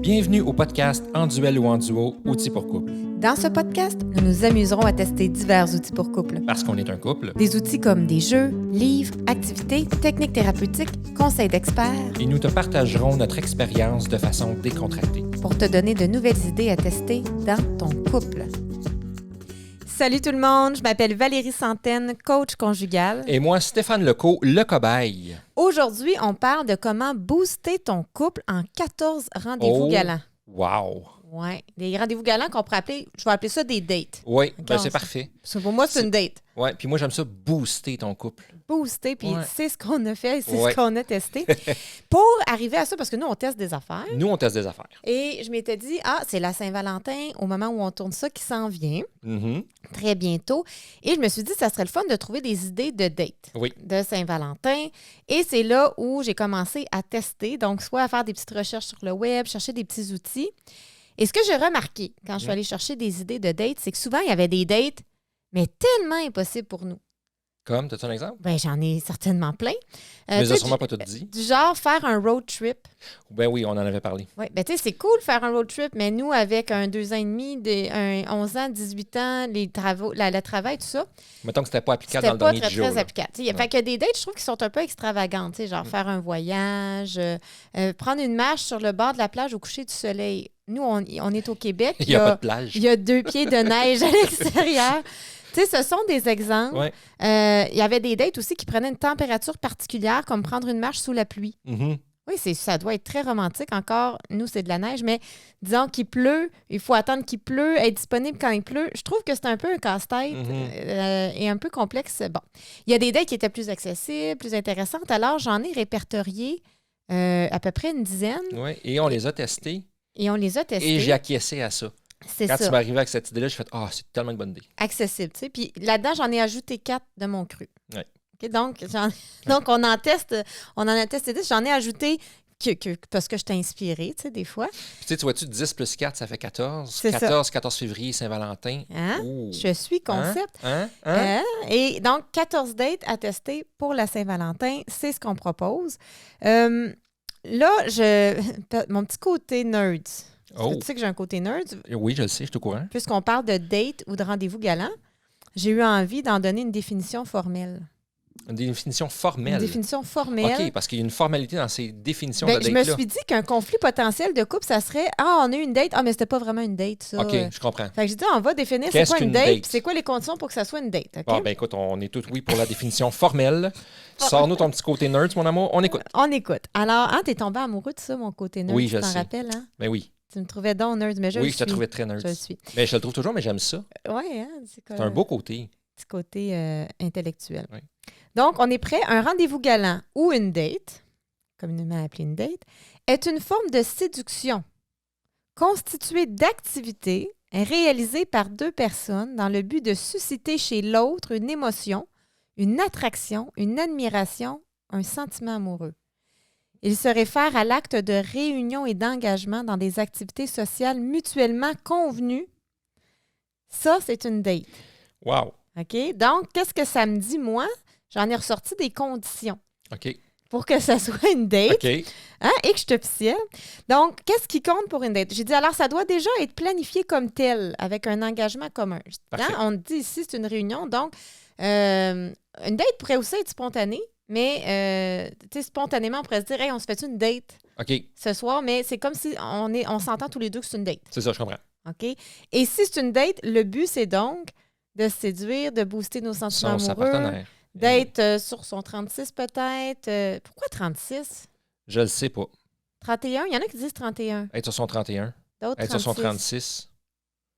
Bienvenue au podcast En duel ou en duo, outils pour couple. Dans ce podcast, nous nous amuserons à tester divers outils pour couple. Parce qu'on est un couple. Des outils comme des jeux, livres, activités, techniques thérapeutiques, conseils d'experts. Et nous te partagerons notre expérience de façon décontractée. Pour te donner de nouvelles idées à tester dans ton couple. Salut tout le monde, je m'appelle Valérie Santaine, coach conjugal. Et moi, Stéphane Lecault, le cobaye. Aujourd'hui, on parle de comment booster ton couple en 14 rendez-vous galants. Wow! Oui, des rendez-vous galants qu'on pourrait appeler, je vais appeler ça des dates. Oui, Okay, c'est parfait. Parce que pour moi, c'est une date. Oui, puis moi, j'aime ça booster ton couple. Booster, puis c'est ce qu'on a fait, c'est Ouais. ce qu'on a testé. Pour arriver à ça, parce que nous, on teste des affaires. Nous, on teste des affaires. Et je m'étais dit, c'est la Saint-Valentin, au moment où on tourne ça, qui s'en vient, Mhm. très bientôt. Et je me suis dit, ça serait le fun de trouver des idées de date Oui. de Saint-Valentin. Et c'est là où j'ai commencé à tester, donc soit à faire des petites recherches sur le web, chercher des petits outils. Et ce que j'ai remarqué quand je suis allée chercher des idées de date, c'est que souvent, il y avait des dates, mais tellement impossibles pour nous. Comme, as-tu un exemple? Ben, j'en ai certainement plein. Mais Tu sais, sûrement pas tout dit. du genre faire un road trip. Ben oui, on en avait parlé. Oui, ben tu sais, c'est cool faire un road trip, mais nous, avec un 2 ans et demi, un 11 ans, 18 ans, les travaux, le travail, tout ça, Mettons que c'était pas applicable c'était dans le pas dernier très, 10 jours. très là. applicable. Il fait que des dates, je trouve, qui sont un peu extravagantes, tu sais, genre faire un voyage, prendre une marche sur le bord de la plage au coucher du soleil. Nous, on est au Québec. Il n'y a pas de plage. Il y a 2 pieds de neige à l'extérieur. Tu sais, ce sont des exemples. Ouais. Il y avait des dates aussi qui prenaient une température particulière, comme prendre une marche sous la pluie. Mhm. Oui, ça doit être très romantique. Encore, nous, c'est de la neige, mais disons qu'il pleut, il faut attendre qu'il pleut, être disponible quand il pleut. Je trouve que c'est un peu un casse-tête et un peu complexe. Bon, il y a des dates qui étaient plus accessibles, plus intéressantes. Alors, j'en ai répertorié à peu près une dizaine Ouais. Et on les a testés et on les a testés. et j'ai acquiescé à ça. C'est Quand tu ça, m'es arrivé avec cette idée-là, j'ai fait « Ah, c'est tellement une bonne idée. accessible. Tu sais. Puis là-dedans, j'en ai ajouté 4 de mon cru. Ouais. OK, donc, on en a testé 10. J'en ai ajouté parce que je t'ai inspiré, tu sais, des fois. Puis tu vois-tu, 10 plus 4, ça fait 14. C'est ça. 14 février, Saint-Valentin. Hein? Ouh. Je suis concept. Hein? Et donc, 14 dates à tester pour la Saint-Valentin, c'est ce qu'on propose. Là, mon petit côté nerd. Parce que tu sais que j'ai un côté nerd. Oui, je le sais, je suis au courant. Puisqu'on parle de date ou de rendez-vous galant, j'ai eu envie d'en donner une définition formelle. Une définition formelle. Une définition formelle. OK, parce qu'il y a une formalité dans ces définitions Ben, de je date-là. me suis dit qu'un conflit potentiel de couple, ça serait on a eu une date, mais c'était pas vraiment une date, ça. OK, je comprends. Fait que j'ai dit, on va définir c'est Qu'est-ce quoi une qu'une date, date? puis c'est quoi les conditions pour que ça soit une date. OK? Bon, ben écoute, on est tous oui pour la définition formelle. Sors-nous ton petit côté nerd, mon amour. On écoute. On écoute. Alors, t'es tombé amoureux de ça, mon côté nerd, Oui, tu je t'en sais. rappelles, hein? Ben oui. Tu me trouvais donc nerd, mais je Oui, le je suis. te trouvais très nerd. Je le suis. Ben, je le trouve toujours, mais j'aime ça. Oui, hein? C'est un beau côté. Petit côté intellectuel. Oui. Donc, on est prêt. Un rendez-vous galant ou une date, communément appelée une date, est une forme de séduction constituée d'activités réalisées par 2 personnes dans le but de susciter chez l'autre une émotion, une attraction, une admiration, un sentiment amoureux. Il se réfère à l'acte de réunion et d'engagement dans des activités sociales mutuellement convenues. Ça, c'est une date. Wow. OK? Donc, qu'est-ce que ça me dit, moi? J'en ai ressorti des conditions OK. pour que ça soit une date OK. et que je te officielle. Donc, qu'est-ce qui compte pour une date? J'ai dit, alors, ça doit déjà être planifié comme tel, avec un engagement commun. Parfait. On dit ici, c'est une réunion. Donc, une date pourrait aussi être spontanée, mais tu sais, spontanément, on pourrait se dire, hey, on se fait une date OK. ce soir, mais c'est comme si on s'entend tous les deux que c'est une date. C'est ça, je comprends. OK? Et si c'est une date, le but, c'est donc de se séduire, de booster nos sentiments Sa amoureux, partenaire. d'être sur son 36 peut-être. Pourquoi 36? Je le sais pas. 31? Il y en a qui disent 31. Être sur son 31. D'autres Être sur son 36. 36.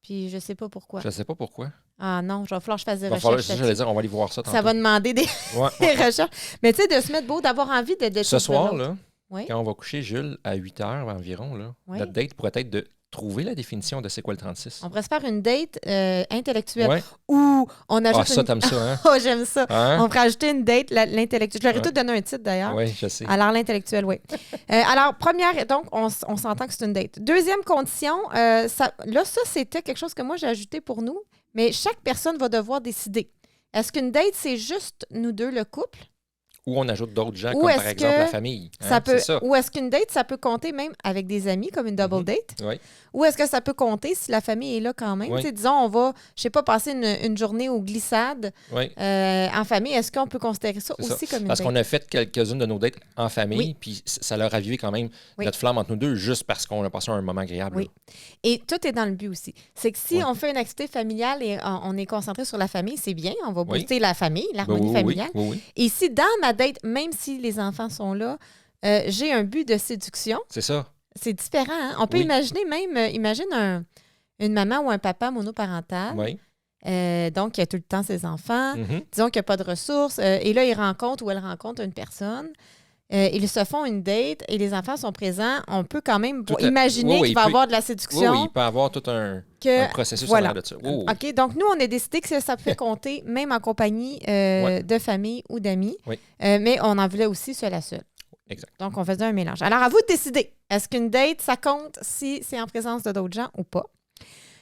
Puis je sais pas pourquoi. Je sais pas pourquoi. Ah non, il va falloir que je fasse des Il va falloir, recherches. c'est ça, là-dessus. j'allais dire, on va aller voir ça tantôt. Ça va demander des, Ouais, des ouais. recherches. Mais tu sais, de se mettre beau, d'avoir envie de Ce soir, là, Oui. quand on va coucher, Jules, à 8 h environ, là, Oui. notre date pourrait être de trouver la définition de c'est quoi le 36. On pourrait se faire une date intellectuelle Ouais. ou on ajoute Ah, ça, une... t'aimes ça, hein? Oh, j'aime ça. Hein? On pourrait ajouter une date, l'intellectuel. Je leur ai Ouais. tout donné un titre d'ailleurs. Oui, je sais. Alors, l'intellectuel, oui. Alors, première, donc, on s'entend que c'est une date. Deuxième condition, ça, c'était quelque chose que moi, j'ai ajouté pour nous, mais chaque personne va devoir décider. Est-ce qu'une date, c'est juste nous deux, le couple? Ou on ajoute d'autres gens, Ou comme est-ce par exemple que la famille. Hein, ça peut, c'est ça. ou est-ce qu'une date, ça peut compter même avec des amis, comme une double date? Oui. Ou est-ce que ça peut compter si la famille est là quand même? Oui. Tu sais, disons, on va, je sais pas, passer une journée aux glissades Oui. en famille. Est-ce qu'on peut considérer ça C'est aussi comme une Parce date? qu'on a fait quelques-unes de nos dates en famille, Oui. puis ça leur a ravivé quand même Oui. notre flamme entre nous deux, juste parce qu'on a passé un moment agréable. Oui. Et tout est dans le but aussi. C'est que si Oui. on fait une activité familiale et on est concentré sur la famille, c'est bien. On va Oui. booster la famille, Ben l'harmonie oui, familiale. oui, oui. Et si dans ma date, même si les enfants sont là, j'ai un but de séduction, C'est ça. c'est différent. Hein? On peut Oui. imaginer même, imagine une maman ou un papa monoparental, Oui. donc qui a tout le temps ses enfants, Mhm. disons qu'il n'y a pas de ressources, et là, il rencontre ou elle rencontre une personne. Ils se font une date et les enfants sont présents. On peut quand même imaginer oui, qu'il va y il peut- avoir de la Oui, séduction. oui, il peut y avoir tout un processus voilà. en arrière de ça. Oui, oui. OK, donc nous, on a décidé que ça peut compter même en compagnie de famille ou d'amis. Oui. Mais on en voulait aussi seul à seul. Exact. Donc, on faisait un mélange. Alors, à vous de décider. Est-ce qu'une date, ça compte si c'est en présence de d'autres gens ou pas?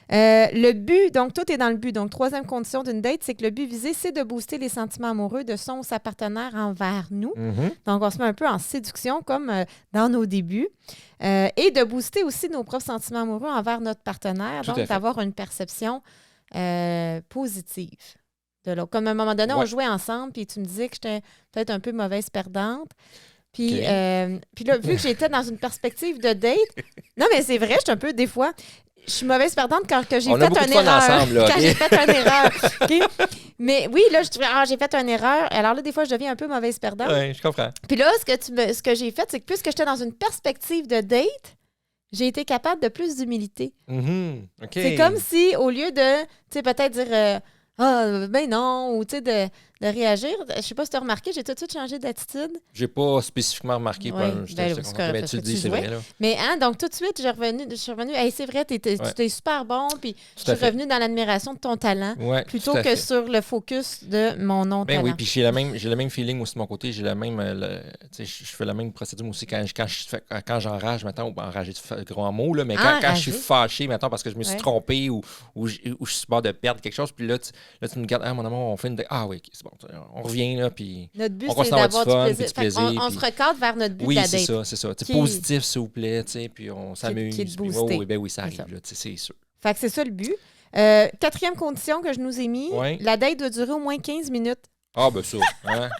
Le but, donc tout est dans le but. Donc, troisième condition d'une date, c'est que le but visé, c'est de booster les sentiments amoureux de son ou sa partenaire envers nous. Mhm. Donc, on se met un peu en séduction comme dans nos débuts. Et de booster aussi nos propres sentiments amoureux envers notre partenaire. Tout à Donc, fait. d'avoir une perception positive de l'autre. Comme à un moment donné, on Ouais. jouait ensemble, puis tu me disais que j'étais peut-être un peu mauvaise perdante. Puis, OK. puis là, vu que j'étais dans une perspective de date, non, mais c'est vrai, je suis un peu, des fois, je suis mauvaise perdante quand j'ai On a fait beaucoup de une fun erreur. ensemble, là, Quand OK? j'ai fait une erreur. OK? Mais oui, là, je trouvais, j'ai fait une erreur. Alors là, des fois, je deviens un peu mauvaise perdante. Oui, je comprends. Puis là, ce que j'ai fait, c'est que puisque j'étais dans une perspective de date, j'ai été capable de plus d'humilité. Mhm. OK. C'est comme si, au lieu de, tu sais, peut-être dire ben non, ou tu sais, de réagir, je sais pas si tu as remarqué, j'ai tout de suite changé d'attitude. J'ai pas spécifiquement remarqué. Oui, J'étais c'est content. correct, Ben, parce tu que le dis, tu c'est jouais. vrai. Là. Mais donc tout de suite, je suis revenue, hey, c'est vrai, tu es super bon, puis je Tout à suis fait. revenue dans l'admiration de ton talent, Ouais, plutôt tout à que fait. sur le focus de mon non-talent. Ben oui, puis j'ai le même feeling aussi de mon côté. J'ai la même. Tu sais, je fais la même procédure aussi quand j'enrage, mettons, ou enragé, tu fais grand mot, là, mais quand je suis fâché, mettons, parce que je me suis trompé ou je suis sur bord de perdre quelque chose, puis là, tu me regardes, ah, mon amour, on fait une. Ah oui, c'est bon, on revient, là, puis. Notre but, on c'est continue à d'avoir avoir du du fun, plaisir. puis du plaisir, On puis- se recadre vers notre but Oui, de la c'est date. ça, c'est ça. Tu sais, Qui- positif, s'il vous plaît, tu sais, puis on s'amuse. qui est de puis booster. oui, ben oui, ça C'est arrive, ça. là, tu sais, c'est sûr. Fait que c'est ça le but. Quatrième condition que je nous ai mis, Ouais. la date doit durer au moins 15 minutes. Ah, ben ça, hein?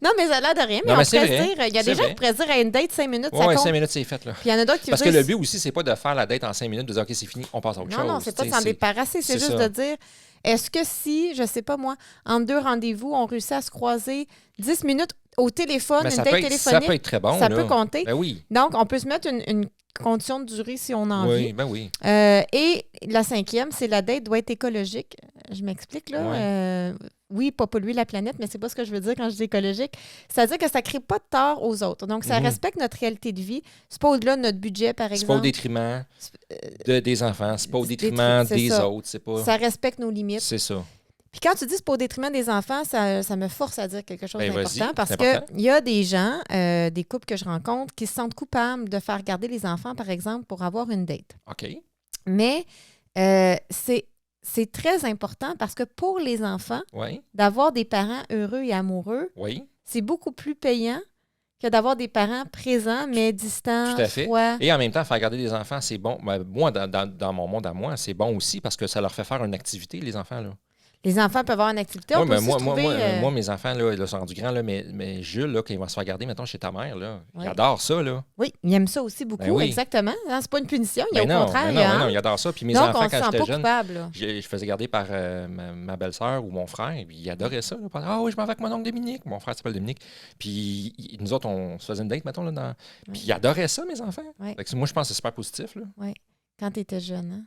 Non, mais ça a l'air de rien, mais Non, on mais c'est pourrait vrai, dire, il y a c'est des gens vrai. qui pourraient dire à une date 5 minutes, ça Ouais, compte. 5 minutes, c'est fait, là. Puis il y en a d'autres qui Parce que disent- le but aussi, c'est pas de faire la date en 5 minutes, de dire, OK, c'est fini, on passe à autre chose. Non, c'est pas de tu sais, s'en débarrasser, c'est c'est juste ça. de dire, est-ce que si, je sais pas moi, en 2 rendez-vous, on réussit à se croiser 10 minutes au téléphone, Mais une ça date peut être, téléphonique, ça peut être très bon, ça là. peut compter. Ben oui, Donc, on peut se mettre une condition de durée si on a envie. oui, ben oui. Et la cinquième, c'est la date doit être écologique. Je m'explique, là. Ouais. Oui, pas polluer la planète, mais c'est pas ce que je veux dire quand je dis écologique. C'est-à-dire que ça ne crée pas de tort aux autres. Donc, ça Mhm. respecte notre réalité de vie. C'est pas au-delà de notre budget, par C'est pas au exemple. détriment des enfants, c'est pas au des détriment c'est des ça. autres, c'est pas... Ça respecte nos limites. C'est ça. Puis quand tu dis c'est pas au détriment des enfants, ça me force à dire quelque chose Ben, d'important vas-y, parce c'est qu'il important. y a des gens, des couples que je rencontre, qui se sentent coupables de faire garder les enfants, par exemple, pour avoir une date. OK. Mais c'est très important parce que pour les enfants, Oui, d'avoir des parents heureux et amoureux, oui, c'est beaucoup plus payant que d'avoir des parents présents, mais distants, tout à fait. froids. Et en même temps, faire garder des enfants, c'est bon. Ben, moi, dans mon monde à moi, c'est bon aussi parce que ça leur fait faire une activité, les enfants, là. Les enfants peuvent avoir une activité. On Ouais, peut ben, aussi moi, se trouver, moi, mes enfants, là, ils sont rendus grands, là, mais Jules, là, quand il va se faire garder, mettons, chez ta mère, là, Ouais. il adore ça, là. Oui, ils aiment ça aussi beaucoup, Ben oui. exactement. Hein, c'est pas une punition, il y a Ben au non, contraire. ben il non, y a ben non, un- il adore ça. Puis mes Donc, enfants, on se quand sent j'étais pas jeune, coupable. Là. je faisais garder par ma belle-sœur ou mon frère, puis il adorait ça. Là. Ah oui, je m'en vais avec mon oncle Dominique. Mon frère s'appelle Dominique. Puis nous autres, on se faisait une date, mettons, là, puis il adorait ça, mes enfants. Ouais. Fait que moi, je pense que c'est super positif. Là. Quand tu étais jeune. Hein?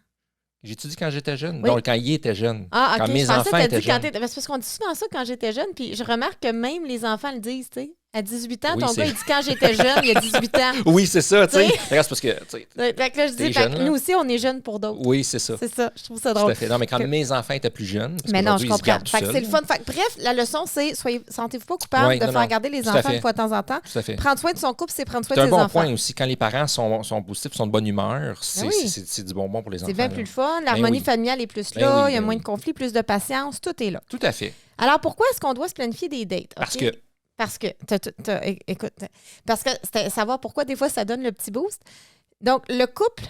J'ai-tu dit quand j'étais jeune? Oui. Non, quand il était jeune. Ah, OK. Quand mes je pensais enfants que t'as étaient dit quand jeunes. t'étais... C'est parce qu'on dit souvent ça quand j'étais jeune, puis je remarque que même les enfants le disent, tu sais. À 18 ans, Oui, ton c'est- gars, il dit quand j'étais jeune, il y a 18 ans. Oui, c'est ça, tu sais. Tu sais. Regarde, c'est parce que, tu sais, Fait que là, je dis, T'es fait jeune, que là. nous aussi, on est jeunes pour d'autres. oui, c'est ça. C'est ça, je trouve ça Tout drôle. à fait. Non, mais quand Que- mes enfants étaient plus jeunes, parce Mais non, je qu'aujourd'hui, ils se comprends. gardent Fait que tout c'est le seuls, fun. Fait que bref, la leçon, c'est sentez-vous pas coupable Oui, de non, faire non. garder les Tout à enfants fait. une fois de temps en temps. Tout à fait. Prendre soin de son couple, c'est prendre soin C'est de un ses bon enfants. point aussi. Quand les parents sont positifs, sont de bonne humeur, oui. c'est du bonbon pour les enfants. C'est bien là. plus le fun. L'harmonie oui. familiale est plus Ben là. oui, il y a ben moins oui. de conflits, plus de patience. Tout est là. Tout à fait. Alors, pourquoi est-ce qu'on doit se planifier des dates? Parce OK? que Parce que, écoute, parce que c'était savoir pourquoi des fois ça donne le petit boost. Donc, le couple,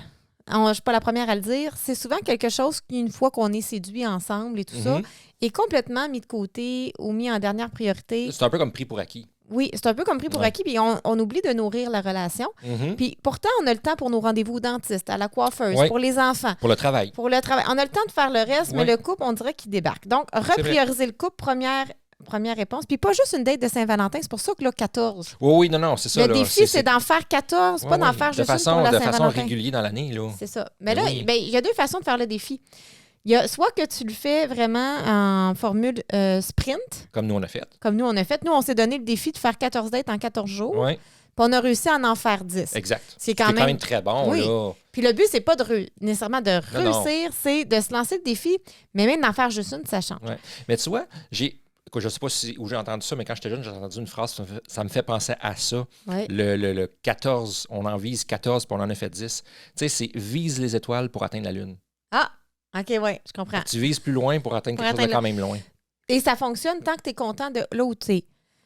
je ne suis pas la première à le dire, c'est souvent quelque chose qu'une fois qu'on est séduit ensemble et tout ça, est complètement mis de côté ou mis en dernière priorité. C'est un peu comme pris pour acquis. Oui, c'est un peu comme pris pour acquis, puis on oublie de nourrir la relation. Puis pourtant, on a le temps pour nos rendez-vous au dentiste, à la coiffeuse, pour les enfants. Pour le travail. On a le temps de faire le reste, mais le couple, on dirait qu'il débarque. Donc, reprioriser le couple, première réponse. Puis pas juste une date de Saint-Valentin, c'est pour ça que là, 14. Oui, non, c'est ça. Le défi, c'est d'en faire 14, pas d'en faire juste une pour la Saint-Valentin. De façon régulière dans l'année, là. C'est ça. Mais là, il y a deux façons de faire le défi. Il y a soit que tu le fais vraiment en formule sprint. Comme nous, on a fait. Nous, on s'est donné le défi de faire 14 dates en 14 jours. Oui. Puis on a réussi à en faire 10. Exact. C'est quand même très bon, là. Puis le but, c'est pas nécessairement de réussir, c'est de se lancer le défi, mais même d'en faire juste une, ça change. Ouais. Mais tu vois, je ne sais pas où j'ai entendu ça, mais quand j'étais jeune, j'ai entendu une phrase, ça me fait penser à ça. Ouais. Le 14, on en vise 14, puis on en a fait 10. Tu sais, c'est vise les étoiles pour atteindre la Lune. Ah! OK, oui, je comprends. Tu vises plus loin pour atteindre quelque chose de quand même loin. Et ça fonctionne tant que tu es content de là où tu es.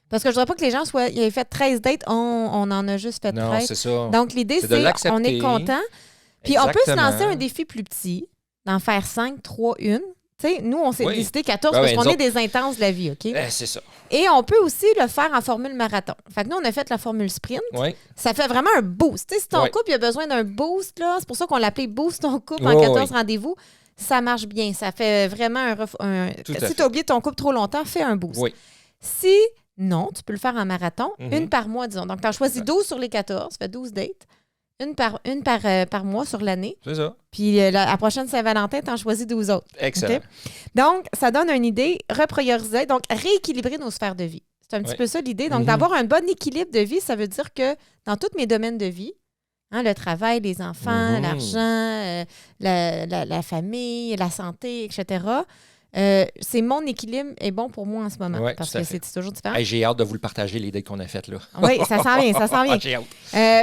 Parce que je ne voudrais pas que les gens ils aient fait 13 dates, on en a juste fait 13. Non, c'est ça. Donc, l'idée, c'est on est content. Puis on peut se lancer un défi plus petit, d'en faire 5, 3, 1. Tu sais, nous, on s'est décidé 14 parce qu'on est des intenses de la vie, OK? C'est ça. Et on peut aussi le faire en formule marathon. Fait que nous, on a fait la formule sprint. Oui. Ça fait vraiment un boost. Tu sais, si ton couple a besoin d'un boost, là, c'est pour ça qu'on l'appelait Boost ton couple en 14 rendez-vous. Ça marche bien. Ça fait vraiment si tu as oublié ton couple trop longtemps, fais un boost. Oui. Si non, tu peux le faire en marathon, une par mois, disons. Donc, tu as choisi 12 sur les 14, ça fait 12 dates. Une par mois sur l'année. C'est ça. Puis la prochaine Saint-Valentin, tu en choisis 12 autres. Excellent. Okay? Donc, ça donne une idée, reprioriser, donc rééquilibrer nos sphères de vie. C'est un petit peu ça l'idée. Donc, d'avoir un bon équilibre de vie, ça veut dire que dans tous mes domaines de vie, le travail, les enfants, l'argent, la famille, la santé, etc., c'est mon équilibre est bon pour moi en ce moment. Parce que c'est toujours différent. Hey, j'ai hâte de vous le partager, les dates qu'on a faites là. Oui, ça s'en vient, ça s'en vient. J'ai hâte.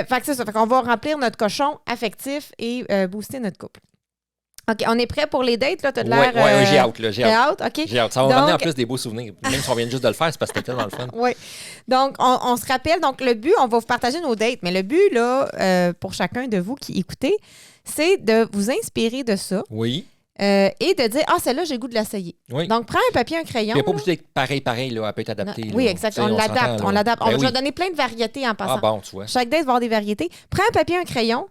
Fait que c'est ça. Fait qu'on va remplir notre cochon affectif et booster notre couple. OK, on est prêt pour les dates, là? T'as de l'air... Oui, j'ai hâte, là. J'ai hâte. OK. J'ai hâte. Ça va ramener en plus des beaux souvenirs. Même si on vient juste de le faire, c'est parce que c'était tellement le fun. Oui. Donc, on se rappelle, donc le but, on va vous partager nos dates, mais le but, là, pour chacun de vous qui écoutez, c'est de vous inspirer de ça. Oui. Et de dire, celle-là, j'ai le goût de l'essayer. Oui. Donc, prends un papier, un crayon. Il n'y a pas obligé d'être pareil, là. Elle peut être adaptée. Oui, exactement. On l'adapte. On va donner plein de variétés en passant. Ah bon, tu vois. Chaque date va avoir des variétés. Prends un papier, un crayon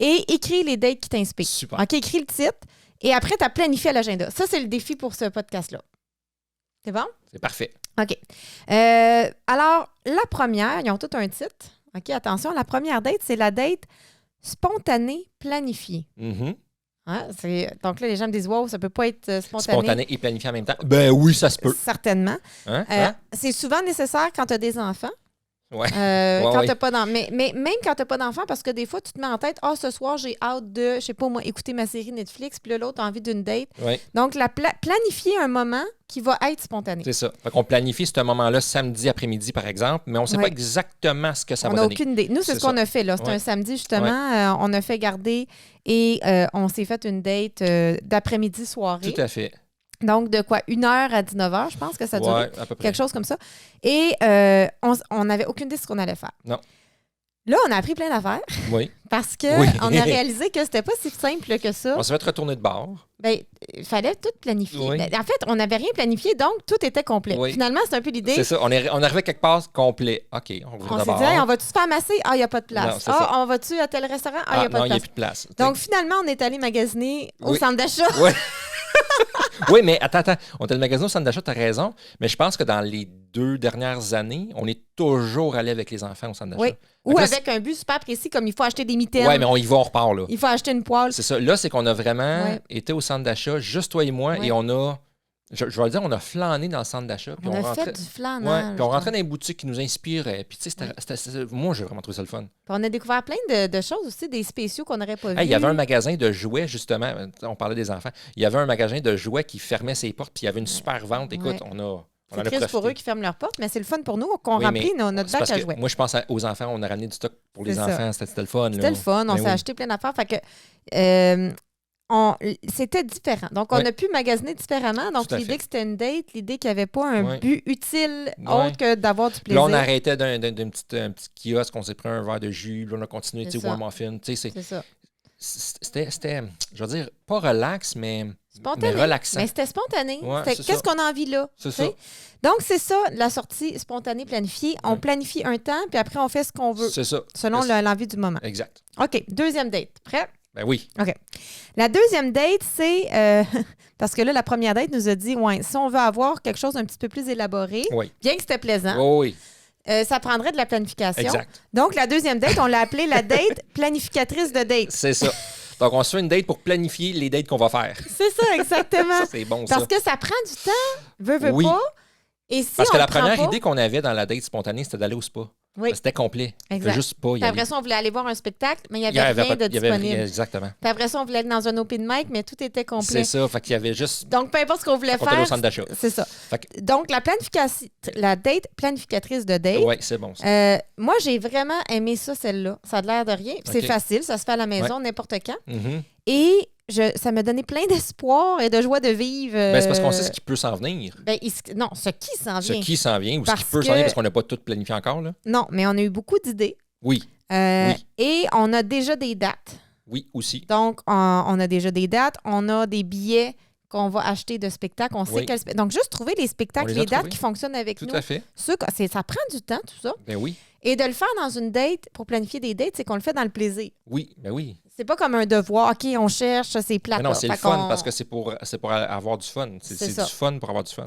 et écris les dates qui t'inspirent. Super. OK, écris le titre. Et après, tu as planifié l'agenda. Ça, c'est le défi pour ce podcast-là. C'est bon? C'est parfait. OK. Alors, la première, ils ont tout un titre. OK, attention, la première date, c'est la date spontanée planifiée. Donc là, les gens me disent, wow, ça peut pas être spontané. Spontané et planifié en même temps. Ben oui, ça se peut. Certainement. C'est souvent nécessaire quand tu as des enfants. Ouais. Quand t'as pas d'enfants. Mais même quand tu n'as pas d'enfants, parce que des fois, tu te mets en tête, ce soir, j'ai hâte de, je sais pas moi, écouter ma série Netflix, puis là, l'autre a envie d'une date. Ouais. Donc, planifier un moment qui va être spontané. C'est ça. Fait qu'on planifie ce moment-là samedi après-midi, par exemple, mais on ne sait pas exactement ce que ça va donner. On n'a aucune idée. Nous, c'est ce qu'on a fait. Là. C'était un samedi, justement. On a fait garder et on s'est fait une date d'après-midi soirée. Tout à fait. Donc, de quoi? 1h à 19h, je pense que ça durait. À peu près. Quelque chose comme ça. Et on n'avait aucune idée de ce qu'on allait faire. Non. Là, on a appris plein d'affaires. Oui. Parce qu'on a réalisé que c'était pas si simple que ça. On s'est fait retourner de bord. Bien, il fallait tout planifier. Oui. En fait, on n'avait rien planifié, donc tout était complet. Oui. Finalement, c'est un peu l'idée. C'est ça. On arrivait quelque part complet. OK, on s'est dit, on va-tu se faire masser? Il n'y a pas de place. On va-tu à tel restaurant? Il n'y a pas de place. Non, il n'y a plus de place. Donc, finalement, on est allé magasiner au centre d'achat. Oui. Oui, mais attends. On était le magasin au centre d'achat, tu as raison. Mais je pense que dans les 2 dernières années, on est toujours allé avec les enfants au centre d'achat. Oui. Ou avec un but super précis, comme il faut acheter des mitaines. Oui, mais on y va, on repart, là. Il faut acheter une poêle. C'est ça. Là, c'est qu'on a vraiment été au centre d'achat, juste toi et moi, et on a... Je vais le dire, on a flâné dans le centre d'achat. On a fait du flânage. Puis on rentrait dans les boutiques qui nous inspiraient. Puis tu sais, moi, j'ai vraiment trouvé ça le fun. Puis on a découvert plein de choses aussi, des spéciaux qu'on n'aurait pas vus. Il y avait un magasin de jouets, justement. On parlait des enfants. Il y avait un magasin de jouets qui fermait ses portes, puis il y avait une super vente. Écoute, c'est triste pour eux qui ferment leurs portes, mais c'est le fun pour nous qu'on remplit notre bac à jouets. Moi, je pense aux enfants. On a ramené du stock pour les enfants. C'était le fun. C'était le fun. On s'est acheté plein d'affaires. Fait que... c'était différent. Donc, on a pu magasiner différemment. Donc, l'idée que c'était une date, l'idée qu'il n'y avait pas un but utile autre que d'avoir du plaisir. Là, on arrêtait d'un petit kiosque, on s'est pris un verre de jus, là, on a continué, tu sais, warm muffin. C'est ça. C'était, je veux dire, pas relax, mais relaxant. Mais c'était spontané. Ouais, qu'est-ce qu'on a envie là? C'est ça. Donc, c'est ça, la sortie spontanée planifiée. On planifie un temps, puis après, on fait ce qu'on veut. C'est ça. Selon l'envie du moment. Exact. OK, deuxième date. Prêt? Ben oui. OK. La deuxième date, c'est... parce que là, la première date nous a dit, si on veut avoir quelque chose un petit peu plus élaboré, bien que c'était plaisant, ça prendrait de la planification. Exact. Donc, la deuxième date, on l'a appelée la date planificatrice de date. C'est ça. Donc, on se fait une date pour planifier les dates qu'on va faire. C'est ça, exactement. Ça, c'est bon, ça. Parce que ça prend du temps, veut pas. Et si parce que on la première idée qu'on avait dans la date spontanée, c'était d'aller au spa. Oui. C'était complet. Exact. Juste pas y aller. Après ça, on voulait aller voir un spectacle, mais il n'y avait rien de disponible. Exactement. Puis après ça, on voulait aller dans un open mic, mais tout était complet. C'est ça. Fait qu'il y avait juste... Donc, peu importe ce qu'on voulait faire, au centre d'achat. C'est ça. Donc, la date planificatrice de date. Oui, c'est bon. Ça. Moi, j'ai vraiment aimé ça, celle-là. Ça a l'air de rien. C'est facile, ça se fait à la maison n'importe quand. Mm-hmm. Et ça m'a donné plein d'espoir et de joie de vivre. C'est parce qu'on sait ce qui peut s'en venir. Non, ce qui s'en vient. Ce qui s'en vient ou ce qui peut s'en venir parce qu'on n'a pas tout planifié encore. Là. Non, mais on a eu beaucoup d'idées. Oui. Et on a déjà des dates. Oui, aussi. Donc, on a déjà des dates. On a des billets qu'on va acheter de spectacles. On sait Donc, juste trouver les spectacles, les dates qui fonctionnent avec nous. Tout à fait. Ça prend du temps, tout ça. Ben oui. Et de le faire dans une date, pour planifier des dates, c'est qu'on le fait dans le plaisir. Oui, ben oui. C'est pas comme un devoir. OK, on cherche, c'est plate. Non, c'est le fun parce que c'est pour avoir du fun. C'est du fun pour avoir du fun.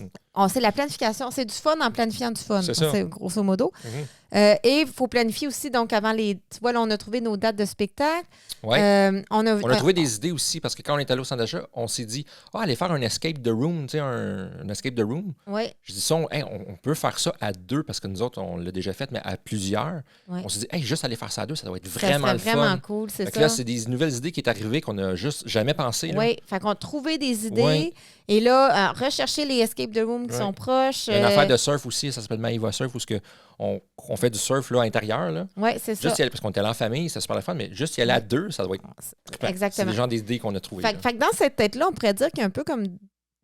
C'est la planification. C'est du fun en planifiant du fun. C'est ça. C'est grosso modo. Mm-hmm. Et il faut planifier aussi, donc avant les... Tu vois, là, on a trouvé nos dates de spectacle. Oui. On a trouvé des idées aussi parce que quand on est allé au centre d'achat, on s'est dit, aller faire un escape the room, tu sais, un escape the room. Oui. Je dis ça, on peut faire ça à deux parce que nous autres, on l'a déjà fait, mais à plusieurs. On s'est dit, juste aller faire ça à deux, ça doit être vraiment le fun. Vraiment cool, c'est ça. Là, c'est des nouvelles idées qui est arrivées qu'on n'a juste jamais pensé. Oui, fait qu'on a trouvé des idées et là, rechercher les escape the room qui sont proches. Il y a une affaire de surf aussi, ça s'appelle Maïva Surf, où on fait du surf là, à l'intérieur. Oui, c'est ça. Juste y aller, parce qu'on était allé en famille, c'est super le fun, mais juste y aller à deux, ça doit être... Exactement. C'est des gens des idées qu'on a trouvées. Fait que dans cette tête-là, on pourrait dire qu'il y a un peu comme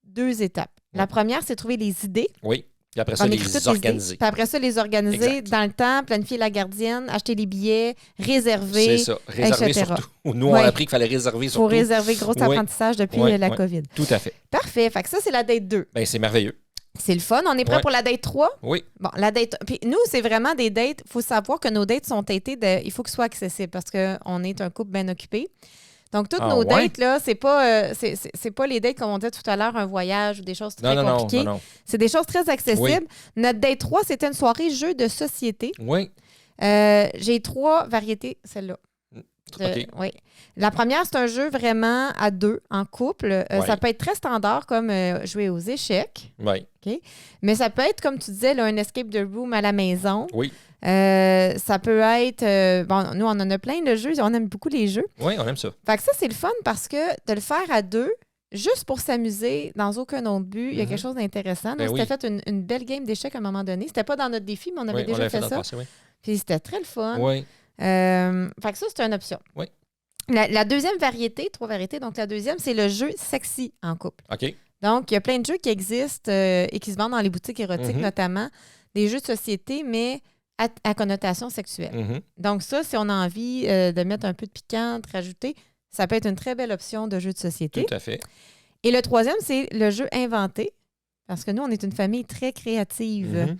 deux étapes. La première, c'est trouver les idées. Oui. Puis après ça, les organiser. Puis après ça, les organiser dans le temps, planifier la gardienne, acheter les billets, réserver. C'est ça, réserver surtout. Nous, on a appris qu'il fallait réserver surtout. Il faut réserver, gros apprentissage depuis la COVID. Tout à fait. Parfait. Fait que ça, c'est la date 2. Bien, c'est merveilleux. C'est le fun. On est prêt pour la date 3? Oui. Bon, la date... Puis nous, c'est vraiment des dates. Il faut savoir que nos dates sont datées il faut qu'ils soient accessibles parce qu'on est un couple bien occupé. Donc, toutes nos dates, là, c'est pas les dates, comme on disait tout à l'heure, un voyage ou des choses très compliquées. Non. C'est des choses très accessibles. Notre date 3, c'était une soirée jeu de société. Oui. J'ai 3 variétés, celle-là. OK. Oui. La première, c'est un jeu vraiment à deux, en couple. Ça peut être très standard, comme jouer aux échecs. Oui. OK? Mais ça peut être, comme tu disais, là, un escape the room à la maison. Oui. Ça peut être... bon, nous, on en a plein de jeux. On aime beaucoup les jeux. Oui, on aime ça. Fait que ça, c'est le fun parce que de le faire à deux, juste pour s'amuser, dans aucun autre but, il y a quelque chose d'intéressant. Nous, c'était fait une belle game d'échecs à un moment donné. C'était pas dans notre défi, mais on avait déjà fait ça. Passé, Puis c'était très le fun. Oui. Fait que ça, c'est une option. Oui. La deuxième variété, 3 variétés, donc la deuxième, c'est le jeu sexy en couple. OK. Donc, il y a plein de jeux qui existent et qui se vendent dans les boutiques érotiques, notamment des jeux de société, mais à connotation sexuelle. Donc ça, si on a envie de mettre un peu de piquant, de rajouter, ça peut être une très belle option de jeu de société. Tout à fait. Et le troisième, c'est le jeu inventé, parce que nous, on est une famille très créative.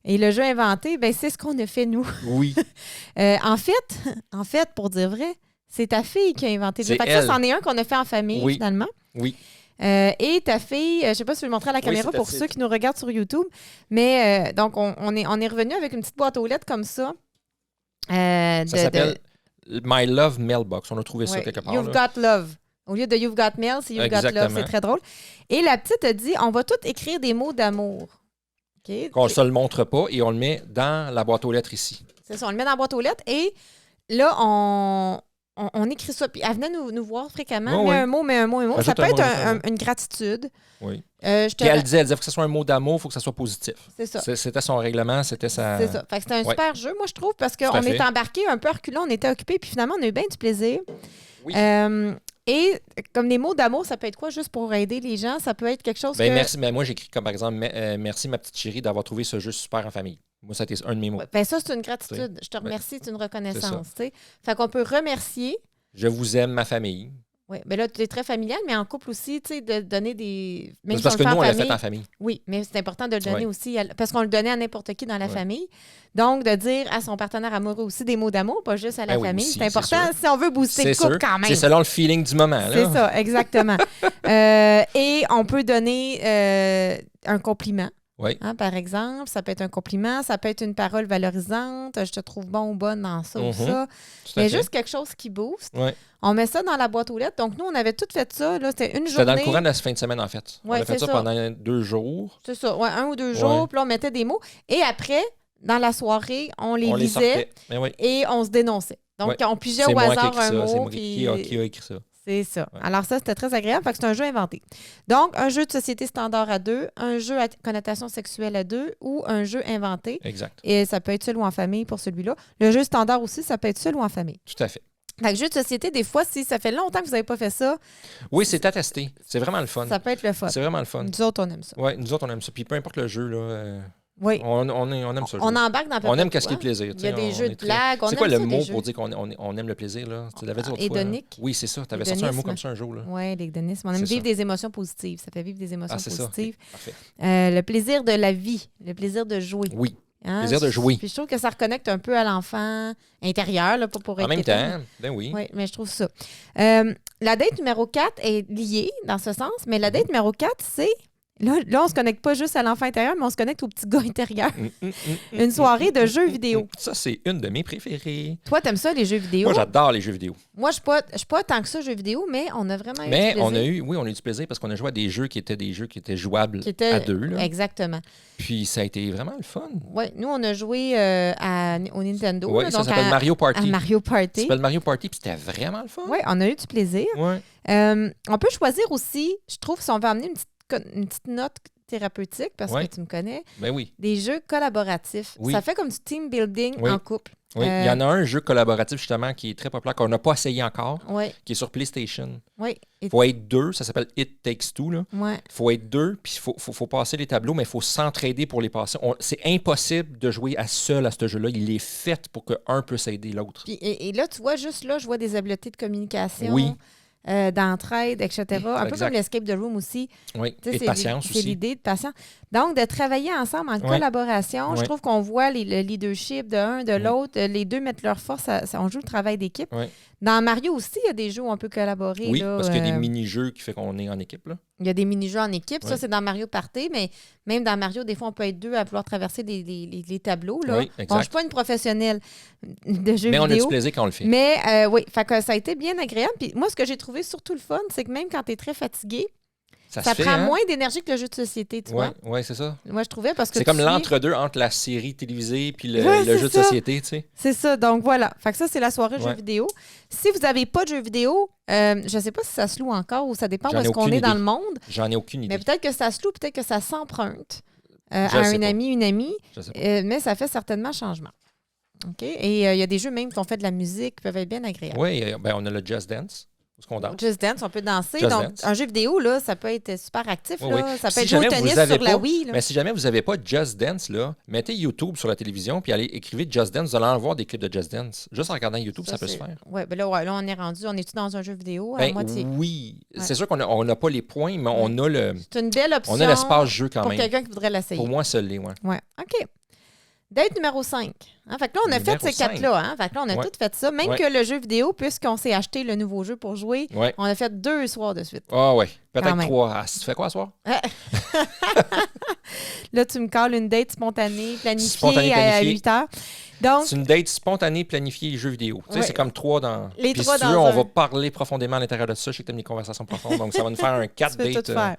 Et le jeu inventé, ben, c'est ce qu'on a fait, nous. Oui. En fait, pour dire vrai, c'est ta fille qui a inventé le jeu. Fait que ça, c'en est un qu'on a fait en famille, finalement. Oui. Et ta fille, je ne sais pas si tu veux le montrer à la caméra pour ceux qui nous regardent sur YouTube, mais donc, on est revenu avec une petite boîte aux lettres comme ça. Ça s'appelle My Love Mailbox. On a trouvé ça quelque part. You've Got Love. Au lieu de You've Got Mail, c'est You've Got Love. C'est très drôle. Et la petite a dit, on va tout écrire des mots d'amour. Okay. Qu'on ne se le montre pas et on le met dans la boîte aux lettres ici. C'est ça, on le met dans la boîte aux lettres et là, on écrit ça. Puis elle venait nous voir fréquemment. Mets un mot. Ça peut être une gratitude. Oui. Puis elle disait, il faut que ce soit un mot d'amour, il faut que ça soit positif. C'est ça. C'était son règlement, c'était sa... C'est ça. Fait que c'était un super jeu, moi, je trouve, parce qu'on est embarqué un peu reculant, on était occupés, puis finalement, on a eu bien du plaisir. Oui. Et comme des mots d'amour, ça peut être quoi juste pour aider les gens? Ça peut être quelque chose que... Merci. Mais moi, j'écris comme par exemple, merci ma petite chérie d'avoir trouvé ce jeu super en famille. Moi, ça a été un de mes mots. Ça, c'est une gratitude. Je te remercie, c'est une reconnaissance. Fait qu'on peut remercier. Je vous aime, ma famille. Oui, mais là, tu es très familial, mais en couple aussi, tu sais, de donner des... Même parce que nous, on l'a fait en famille. Oui, mais c'est important de le donner aussi, parce qu'on le donnait à n'importe qui dans la famille. Donc, de dire à son partenaire amoureux aussi des mots d'amour, pas juste à la famille. Aussi, c'est important si on veut booster le couple quand même. C'est selon le feeling du moment. C'est ça, exactement. Et on peut donner un compliment. Oui. Hein, par exemple, ça peut être un compliment, ça peut être une parole valorisante, je te trouve bon ou bonne dans ça ou ça. Mais juste quelque chose qui booste. Oui. On met ça dans la boîte aux lettres. Donc, nous, on avait tout fait ça. Là, c'était une journée. C'était dans le courant de la fin de semaine, en fait. On a fait ça pendant 2 jours. C'est ça, 1 ou 2 jours. Puis là, on mettait des mots. Et après, dans la soirée, on les lisait et on se dénonçait. Donc, on pigeait au hasard un mot. C'est moi qui a écrit ça. C'est ça. Ouais. Alors ça, c'était très agréable. Fait que c'est un jeu inventé. Donc, un jeu de société standard à 2, un jeu à connotation sexuelle à 2 ou un jeu inventé. Exact. Et ça peut être seul ou en famille pour celui-là. Le jeu standard aussi, ça peut être seul ou en famille. Tout à fait. Fait que jeu de société, des fois, si ça fait longtemps que vous n'avez pas fait ça... Oui, c'est à tester. C'est vraiment le fun. Ça peut être le fun. C'est vraiment le fun. Nous autres, on aime ça. Oui, nous autres, on aime ça. Puis peu importe le jeu, là... Oui. On aime ça. On embarque dans on aime qu'est-ce qui est plaisir. Il y a des jeux de blagues. C'est quoi le mot pour dire qu'on aime le plaisir? Là? Tu l'avais dit autrefois. Hédonique. Oui, c'est ça. Tu avais sorti un mot comme ça un jour. Oui, l'hédonisme. On aime vivre des émotions positives. Ça fait vivre des émotions positives. Ça. Le plaisir de la vie. Le plaisir de jouer. Oui. Plaisir de jouer. Puis je trouve que ça reconnecte un peu à l'enfant intérieur, là, pas pour être... En même temps, ben oui. Oui, mais je trouve ça. La date numéro 4 est liée dans ce sens, mais la date numéro 4, c'est... Là, on ne se connecte pas juste à l'enfant intérieur, mais on se connecte au petit gars intérieur. Une soirée de jeux vidéo. Ça, c'est une de mes préférées. Toi, t'aimes ça, les jeux vidéo? Moi, j'adore les jeux vidéo. Moi, je ne suis pas tant que ça, jeux vidéo, mais on a vraiment eu du plaisir. Mais on a eu du plaisir parce qu'on a joué à des jeux qui étaient jouables à 2. Là. Exactement. Puis, ça a été vraiment le fun. Oui, nous, on a joué au Nintendo. Oui, ça s'appelle Mario Party. À Mario Party. Ça s'appelle Mario Party, puis c'était vraiment le fun. Oui, on a eu du plaisir. Ouais. On peut choisir aussi, je trouve, si on veut amener une petite note thérapeutique, parce que tu me connais, ben oui. Des jeux collaboratifs. Oui. Ça fait comme du team building en couple. Oui, il y en a un jeu collaboratif, justement, qui est très populaire, qu'on n'a pas essayé encore, oui. qui est sur PlayStation. Oui. Il faut être 2, ça s'appelle It Takes Two. Il faut être 2, puis il faut passer les tableaux, mais il faut s'entraider pour les passer. C'est impossible de jouer seul à ce jeu-là. Il est fait pour qu'un puisse aider l'autre. Et là, tu vois, juste là, je vois des habiletés de communication. Oui. D'entraide, etc. Un peu comme l'escape the room aussi. Oui, et de patience aussi. C'est l'idée de patience. Donc, de travailler ensemble en collaboration, je trouve qu'on voit le leadership de l'un, de l'autre. Les deux mettent leur force. On joue le travail d'équipe. Dans Mario aussi, il y a des jeux où on peut collaborer. Oui, là, parce qu'il y a des mini-jeux qui font qu'on est en équipe. Là. Il y a des mini-jeux en équipe. Ça, c'est dans Mario Party, mais même dans Mario, des fois, on peut être 2 à pouvoir traverser les tableaux. Là. Oui, exact. Bon, je ne suis pas une professionnelle de jeux vidéo. Mais on a du plaisir quand on le fait. Mais oui, fait que ça a été bien agréable. Puis moi, ce que j'ai trouvé surtout le fun, c'est que même quand tu es très fatigué, ça prend moins d'énergie que le jeu de société, tu vois. Oui, c'est ça. Moi, je trouvais parce que c'est comme l'entre-deux entre la série télévisée et le jeu de société, tu sais. C'est ça. Donc, voilà. Fait que ça, c'est la soirée jeux vidéo. Si vous n'avez pas de jeux vidéo, je ne sais pas si ça se loue encore ou ça dépend où est-ce qu'on est dans le monde. J'en ai aucune idée. Mais peut-être que ça se loue, peut-être que ça s'emprunte à un ami, une amie. Mais ça fait certainement changement. OK? Et il y a des jeux même qui ont fait de la musique qui peuvent être bien agréables. Oui, on a le Just Dance. Just Dance, on peut danser. Un jeu vidéo, là, ça peut être super actif. Là. Ça peut être jouer au tennis sur la Wii. Mais si jamais vous n'avez pas Just Dance, là, mettez YouTube sur la télévision puis allez écrivez Just Dance. Vous allez en voir des clips de Just Dance. Juste en regardant YouTube, ça peut se faire. Oui, ben là, on est rendu. On est-tu dans un jeu vidéo à moitié? Oui. C'est sûr qu'on n'a pas les points, mais on a le. C'est une belle option. On a l'espace jeu quand même. Pour quelqu'un qui voudrait l'essayer. Pour moi, ça l'est, oui. Ouais. OK. Date numéro 5. Fait que là, on a fait ces 4-là. Hein? Fait que là, on a tout fait ça. Même que le jeu vidéo, puisqu'on s'est acheté le nouveau jeu pour jouer, on a fait 2 soirs de suite. Ah oui, peut-être 3. Ah, tu fais quoi ce soir? Là, tu me calls une date spontanée, planifiée à 8 heures. Donc, c'est une date spontanée, planifiée et jeux vidéo. Tu sais, c'est comme 3 dans... Les puis 3 si tu veux, on va parler profondément à l'intérieur de ça. Je sais que tu aimes les conversations profondes, donc ça va nous faire un 4 dates. Tout faire.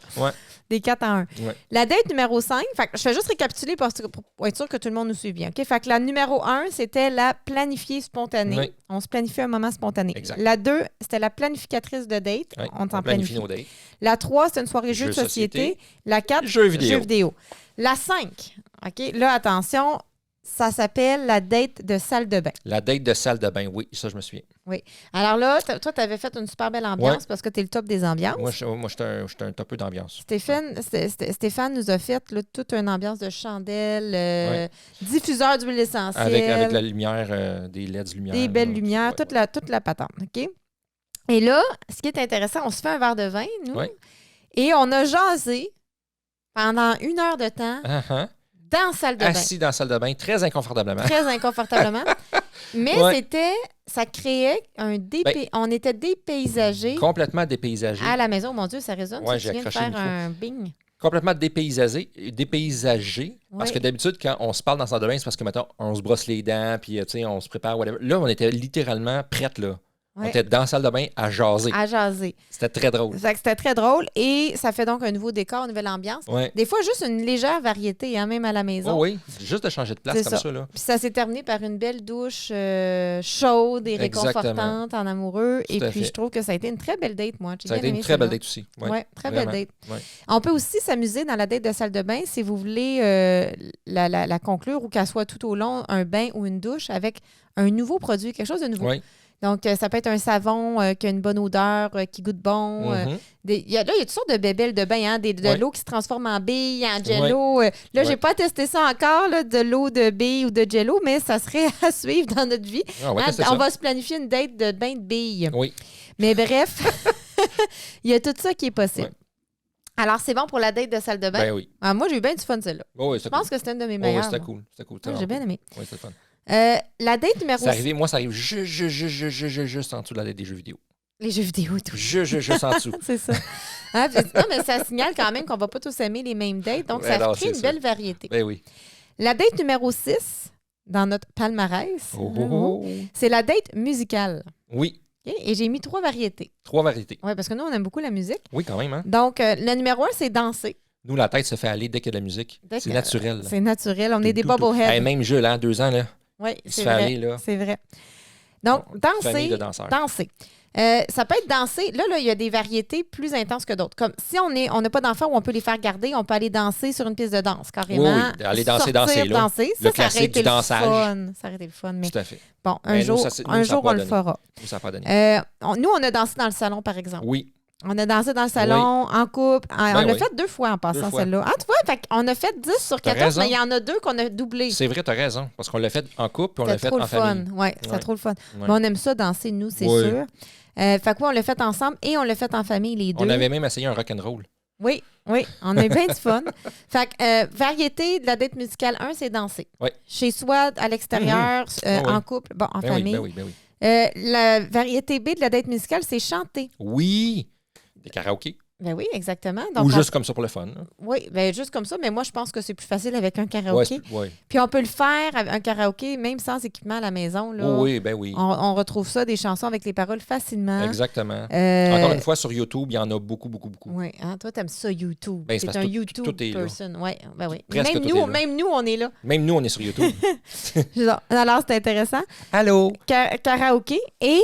Des 4 à 1. Ouais. La date numéro 5, fait que je fais juste récapituler pour être sûr que tout le monde nous suit bien. Okay? Fait que la numéro 1, c'était la planifiée spontanée. Oui. On se planifie un moment spontané. Exact. La 2, c'était la planificatrice de date. Oui, on s'en planifie nos dates. La 3, c'était une soirée jeux de société. La 4, jeux vidéo. La 5, OK, là, attention, Ça s'appelle la date de salle de bain. La date de salle de bain, oui, ça, je me souviens. Oui. Alors là, toi, tu avais fait une super belle ambiance parce que tu es le top des ambiances. Moi, j'étais un topeux d'ambiance. Stéphane nous a fait là, toute une ambiance de chandelles, diffuseur d'huile essentielle. Avec la lumière, des LED lumière. Des belles lumières, toute la patente. OK? Et là, ce qui est intéressant, on se fait un verre de vin, nous, et on a jasé pendant 1 heure de temps dans la salle de bain. Assis dans la salle de bain, très inconfortablement. Très inconfortablement. Mais ça créait on était dépaysagés. Complètement dépaysagés. À la maison, mon Dieu, ça résonne. Ouais, tu viens de faire un bing. Complètement dépaysagés. Parce que d'habitude, quand on se parle dans la salle de bain, c'est parce que, mettons, on se brosse les dents, puis, on se prépare, whatever. Là, on était littéralement prêtes, là. On était dans la salle de bain à jaser. C'était très drôle. C'était très drôle et ça fait donc un nouveau décor, une nouvelle ambiance. Des fois, juste une légère variété, même à la maison. Oui, juste de changer de place comme ça. Là. Puis ça s'est terminé par une belle douche chaude et réconfortante en amoureux. Et puis, je trouve que ça a été une très belle date, moi. Ça a été une très belle date aussi. Oui, très belle date. Ouais. On peut aussi s'amuser dans la date de salle de bain si vous voulez la conclure ou qu'elle soit tout au long un bain ou une douche avec un nouveau produit, quelque chose de nouveau. Oui. Donc, ça peut être un savon qui a une bonne odeur, qui goûte bon. Il y a toutes sortes de bébelles de bain, de l'eau qui se transforme en bille, en jello. Là, j'ai pas testé ça encore, là, de l'eau de bille ou de jello, mais ça serait à suivre dans notre vie. On va se planifier une date de bain de bille. Oui. Mais bref, il y a tout ça qui est possible. Alors, c'est bon pour la date de salle de bain? Ben oui. Moi, j'ai eu bien du fun, celle-là. Je pense que c'était une de mes meilleures. C'était cool. J'ai bien aimé. Oui, c'était fun. La date numéro 6. Moi, ça arrive juste en dessous de la date des jeux vidéo. Les jeux vidéo, tout. Juste en dessous. C'est ça. Non, mais ça signale quand même qu'on va pas tous aimer les mêmes dates. Donc, ça crée une belle variété. Ben oui. La date numéro 6, dans notre palmarès, c'est la date musicale. Oui. Okay? Et j'ai mis 3 variétés. 3 variétés. Oui, parce que nous, on aime beaucoup la musique. Oui, quand même. Hein? Donc, le numéro 1, c'est danser. Nous, la tête se fait aller dès qu'il y a de la musique. C'est naturel. C'est naturel. On est des bubbleheads. Même Jules, 2 ans, là. Oui, c'est vrai. Aller, là. C'est vrai. Donc, danser. Ça peut être danser. Là, il y a des variétés plus intenses que d'autres. Comme si on n'a pas d'enfants où on peut les faire garder, on peut aller danser sur une piste de danse, carrément. Oui, aller danser là. Danser. Le classique du dansage. Ça aurait été le fun. Mais... Tout à fait. Bon, un jour, on le fera. Nous, ça n'a pas donné. Nous, on a dansé dans le salon, par exemple. Oui. On a dansé dans le salon, en couple. On l'a fait 2 fois en passant, celle-là. Ah, tu vois, on a fait 10 sur 14, mais il y en a 2 qu'on a doublé. C'est vrai, tu as raison. Parce qu'on l'a fait en couple puis on l'a fait en famille. Oui, c'était trop le fun. Mais on aime ça danser, nous, c'est sûr. Fait que on l'a fait ensemble et on l'a fait en famille, les 2. On avait même essayé un rock'n'roll. Oui, on a eu bien du fun. Fait que variété de la date musicale 1, c'est danser. Oui. Chez soi, à l'extérieur, en couple, en famille. Ben oui. La variété B de la date musicale, c'est chanter. Oui. Des karaokés. Ben oui, exactement. Donc, ou juste comme ça pour le fun. Oui, ben juste comme ça, mais moi, je pense que c'est plus facile avec un karaoké. Oui. Puis on peut le faire avec un karaoké, même sans équipement à la maison. Là. Oui, ben oui. On retrouve ça, des chansons avec les paroles facilement. Exactement. Encore une fois, sur YouTube, il y en a beaucoup. Oui, toi, t'aimes ça, YouTube. Ben, c'est un YouTube tout est person. Oui, ben oui. Même nous, on est là. Même nous, on est sur YouTube. Alors, c'est intéressant. Allô? Karaoké. Et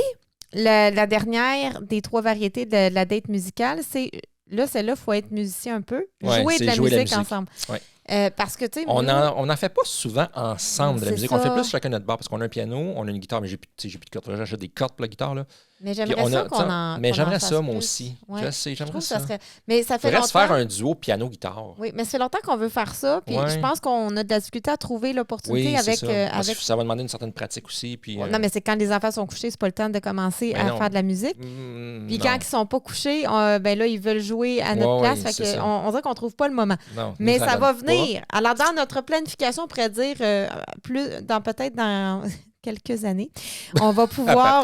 la dernière des 3 variétés de la date musicale, c'est... Là, celle-là, il faut être musicien un peu. Jouer de la musique ensemble. Ouais. Parce que, tu sais... On n'en fait pas souvent ensemble de la musique. Ça. On fait plus chacun notre bar parce qu'on a un piano, on a une guitare, mais j'ai plus de cordes. J'achète des cordes pour la guitare. Là. Mais j'aimerais ça qu'on en Mais j'aimerais ça, moi plus. aussi. Ouais. Je sais, j'aimerais ça. Mais ça fait longtemps... longtemps... faire un duo piano-guitare. Oui, mais ça fait longtemps qu'on veut faire ça. Puis je pense qu'on a de la difficulté à trouver l'opportunité avec... Ça va demander une certaine pratique aussi. Puis, Non, mais c'est quand les enfants sont couchés, c'est pas le temps de commencer à faire de la musique. Puis quand ils sont pas couchés, ben là, ils veulent jouer à notre place. Fait on dirait qu'on trouve pas le moment. Non, mais ça va venir. Alors, dans notre planification, on pourrait dire peut-être dans quelques années, on va pouvoir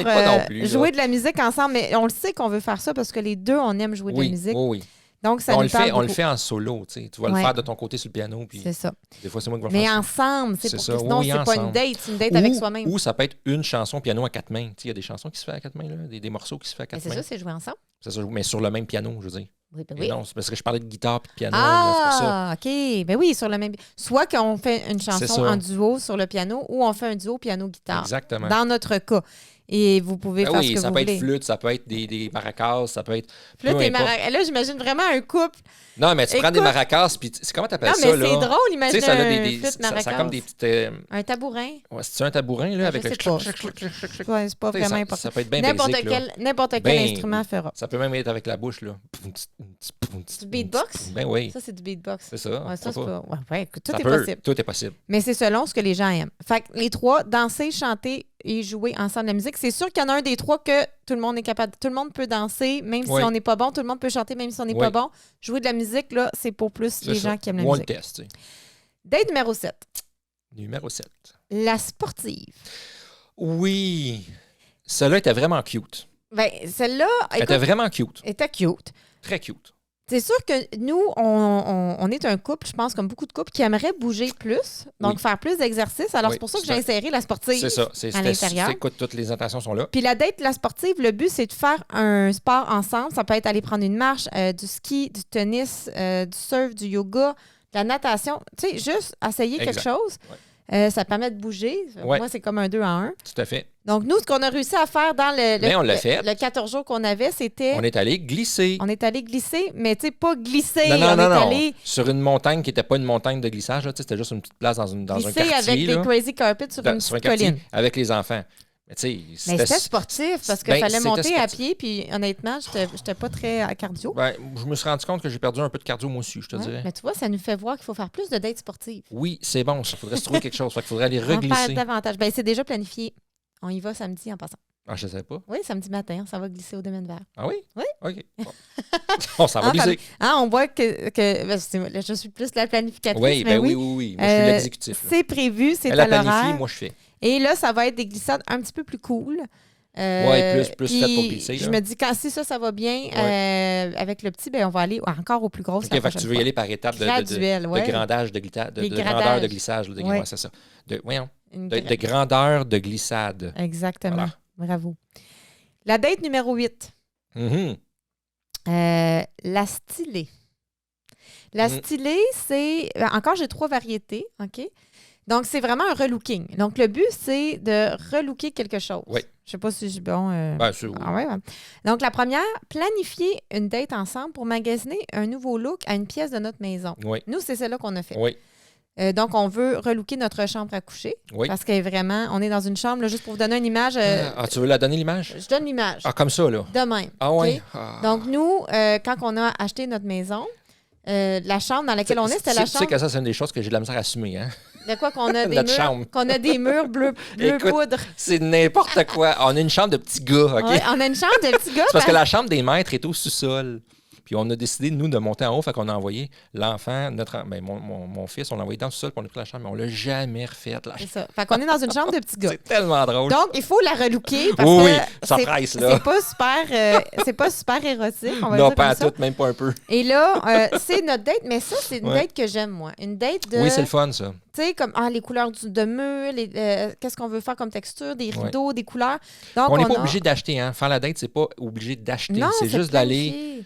jouer de la musique ensemble. Mais on le sait qu'on veut faire ça parce que les 2, on aime jouer de la musique. Oui. Donc, ça nous parle on le fait en solo. Tu vas le faire de ton côté sur le piano. Puis c'est ça. Des fois, c'est moi qui vais le faire ça. Mais ensemble, c'est pour ça. Sinon, c'est pas une date. C'est une date ou, avec soi-même. Ou ça peut être une chanson piano à 4 mains. Il y a des chansons qui se font à 4 mains, là, des morceaux qui se font à 4 mains. C'est ça, c'est jouer ensemble. C'est ça, mais sur le même piano, je veux dire. Oui. Non, c'est parce que je parlais de guitare et de piano. Ah, OK. Ben oui, sur le même... Soit qu'on fait une chanson en duo sur le piano ou on fait un duo piano-guitare. Exactement. Dans notre cas. Et vous pouvez faire ce que vous voulez. Ça peut être flûte, ça peut être des maracas, ça peut être... Flûte et maracas. Là, j'imagine vraiment un couple. Non, mais tu prends des maracas, puis comment t'appelles ça, là? Non, mais c'est drôle, imagine un flûte maracas. Ça a comme des petites... Un tabourin. Ouais, c'est-tu un tabourin, là, avec le... Ouais, c'est pas vraiment important. Ça peut être bien basique, là. N'importe quel instrument fera. Ça peut même être avec la bouche, là. Du beatbox? Ben oui. Ça, c'est du beatbox. C'est ça. Ouais, ça, c'est pas... Ouais, écoute, tout est possible. Tout est possible. Mais c'est selon ce que les gens aiment. Fait que les trois, danser, chanter et jouer ensemble la musique. C'est sûr qu'il y en a un des trois que tout le monde est capable. Tout le monde peut danser, même si on n'est pas bon. Tout le monde peut chanter, même si on n'est pas bon. Jouer de la musique, là, c'est pour plus les gens qui aiment la musique. Le test, tu sais. Date numéro 7. Numéro 7. La sportive. Oui. Celle-là était vraiment cute. Ben, celle-là... Elle était vraiment cute. Elle était cute. Très cute. C'est sûr que nous, on est un couple, je pense, comme beaucoup de couples, qui aimeraient bouger plus, donc faire plus d'exercice. Alors, c'est pour ça que j'ai inséré la sportive à l'intérieur. Écoute, toutes les intentions sont là. Puis la date, la sportive, le but, c'est de faire un sport ensemble. Ça peut être aller prendre une marche, du ski, du tennis, du surf, du yoga, de la natation. Tu sais, juste essayer quelque chose. Ouais. Ça permet de bouger. Ouais. Moi, c'est comme un 2 en 1. Tout à fait. Donc, nous, ce qu'on a réussi à faire dans le 14 jours qu'on avait, c'était... On est allé glisser. On est allé glisser, mais tu sais, pas glisser. Non. Allé... Sur une montagne qui n'était pas une montagne de glissage. C'était juste une petite place dans un quartier. Glisser avec des crazy carpets sur une petite colline. Avec les enfants. Mais c'était sportif parce qu'il fallait monter à pied, puis honnêtement, j'étais pas très à cardio. Ben, je me suis rendu compte que j'ai perdu un peu de cardio moi aussi, je te dirais. Mais tu vois, ça nous fait voir qu'il faut faire plus de dates sportives. Oui, c'est bon, il faudrait se trouver quelque chose. Il faudrait aller reglisser. Davantage. Ben, c'est déjà planifié. On y va samedi en passant. Ah, je ne sais pas. Oui, samedi matin, ça va glisser au domaine vert. Ah oui? Oui. OK. Bon, ça va glisser. On voit que je suis plus la planificatrice. Oui, mais oui. Moi, je suis l'exécutif. C'est prévu, c'est Elle à a planifié, l'horaire. moi, je fais. Et là, ça va être des glissades un petit peu plus cool. Plus fait pour glisser. Je me dis, si ça va bien, avec le petit, ben, on va aller encore au plus gros. OK, fait que tu veux y aller par étapes de grandage, de grandeur de glissage. C'est ça. De grandeur de glissade. Exactement. Voilà. Bravo. La date numéro 8. La stylée. La stylée, c'est... Encore, j'ai 3 variétés, OK? Donc, c'est vraiment un relooking. Donc, le but, c'est de relooker quelque chose. Oui. Je ne sais pas si je bon. c'est oui. Ouais. Donc, la première, planifier une date ensemble pour magasiner un nouveau look à une pièce de notre maison. Oui. Nous, c'est celle-là qu'on a fait. Oui. Donc, on veut relooker notre chambre à coucher. Oui. Parce qu'elle est vraiment... On est dans une chambre, là, juste pour vous donner une image. Tu veux la donner l'image? Je donne l'image. Ah, comme ça, là? De même. Ah oui? Okay? Donc, nous, quand on a acheté notre maison, la chambre dans laquelle on est, c'était la chambre... Tu sais que ça, c'est une des choses que j'ai de la misère à assumer, hein? De quoi qu'on a des murs bleu poudre. C'est n'importe quoi. On a une chambre de petits gars, OK? Ouais, on a une chambre de petits gars. C'est parce que la chambre des maîtres est au sous-sol. Puis on a décidé, nous, de monter en haut. Fait qu'on a envoyé l'enfant, mon fils, on l'a envoyé dans le sous-sol, puis on a pris la chambre, mais on l'a jamais refaite. C'est ça. Fait qu'on est dans une chambre de petits gars. C'est tellement drôle. Donc, il faut la relooker parce que ça presse, là. C'est pas super érotique, on va non, dire pas à ça. tout, même pas un peu. Et là, c'est notre date, mais ça, c'est une date que j'aime, moi. Une date de... Oui, c'est le fun, ça. Tu sais, comme les couleurs de mur, qu'est-ce qu'on veut faire comme texture, des rideaux, des couleurs. Donc, on n'est pas obligé d'acheter, hein. Faire la date, c'est pas obligé d'acheter. C'est juste d'aller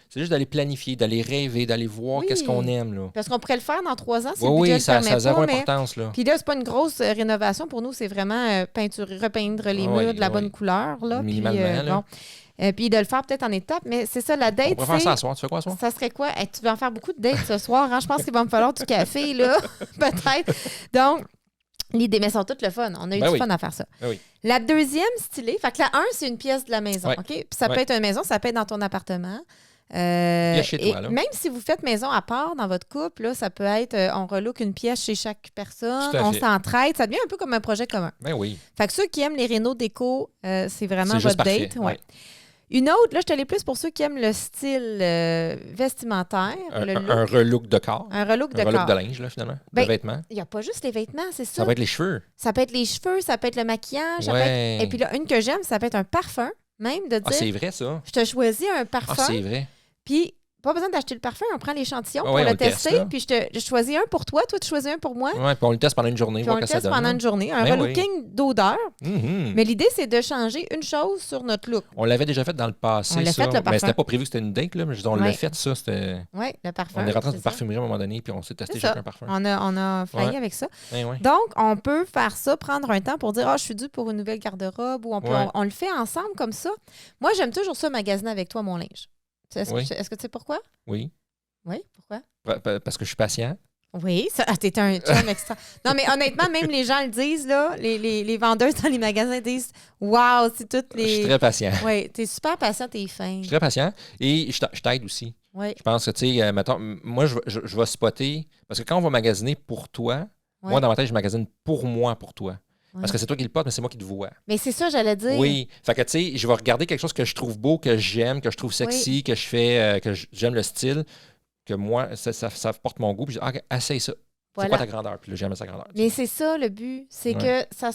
planifier, d'aller rêver, d'aller voir qu'est-ce qu'on aime, là. Parce qu'on pourrait le faire dans 3 ans, si le budget ça a zéro importance, là. Puis là, c'est pas une grosse rénovation pour nous, c'est vraiment repeindre les murs de la bonne couleur, là. Minimalement, puis de le faire peut-être en étapes, mais c'est ça, la date. On pourrait faire ça ce soir. Tu fais quoi ce soir? Ça serait quoi? Tu vas en faire beaucoup de dates ce soir, hein? Je pense qu'il va me falloir du café, là, peut-être. Donc, l'idée, mais elles sont toutes le fun. On a eu du fun à faire ça. Oui. La deuxième stylée, fait que la 1, c'est une pièce de la maison, OK? Puis ça peut être une maison, ça peut être dans ton appartement. Chez toi, là. Même si vous faites maison à part dans votre couple, là, ça peut être on relook une pièce chez chaque personne, on s'entraide, ça devient un peu comme un projet commun. Ben oui. Fait que ceux qui aiment les rénaux déco, c'est vraiment votre parfait. date. Ouais. Une autre, là, je te l'ai plus pour ceux qui aiment le style vestimentaire. Un relook de corps. Un relook de corps. Un relook de linge, là, finalement. De vêtements. Il n'y a pas juste les vêtements, c'est ça. Ça va être les cheveux. Ça peut être les cheveux, ça peut être le maquillage. Ça peut être... Et puis là, une que j'aime, ça peut être un parfum, même, de dire... Ah, c'est vrai, ça. Je te choisis un parfum. Ah, c'est vrai. Puis pas besoin d'acheter le parfum. On prend l'échantillon pour le tester. Puis je choisis un pour toi. Toi, tu choisis un pour moi. Oui, puis on le teste pendant une journée. Puis on le teste pendant une journée. Un relooking d'odeur. Mais l'idée, c'est de changer une chose sur notre look. On l'avait déjà fait dans le passé, on l'a fait, le parfum. Mais c'était pas prévu que c'était une date, là. Mais on l'a fait, ça. Oui, le parfum. On est rentré dans une parfumerie à un moment donné, puis on s'est testé chacun parfum. On a failli avec ça. Donc, on peut faire ça, prendre un temps pour dire « Ah, je suis due pour une nouvelle garde-robe » ou on le fait ensemble comme ça. Moi, j'aime toujours ça, magasiner avec toi mon linge. Est-ce que tu sais pourquoi? Oui. Oui, pourquoi? Parce que je suis patient. Oui, t'es un chum extra. Non, mais honnêtement, même les gens le disent, là, les vendeuses dans les magasins disent « Wow, c'est toutes les... » Je suis très patient. Oui, t'es super patient, t'es fin. Je suis très patient et je t'aide aussi. Oui. Je pense que, tu sais, mettons, moi, je vais spotter, parce que quand on va magasiner pour toi, moi, dans ma tête, je magasine pour moi, pour toi. Parce que c'est toi qui le porte, mais c'est moi qui te vois. Mais c'est ça, j'allais dire. Oui. Fait que, tu sais, je vais regarder quelque chose que je trouve beau, que j'aime, que je trouve sexy, que je fais, que j'aime le style, que moi, ça porte mon goût. Puis je dis, essaye ça. Voilà. C'est quoi ta grandeur? Puis là, j'aime sa grandeur. Mais c'est ça, le but. C'est que ça...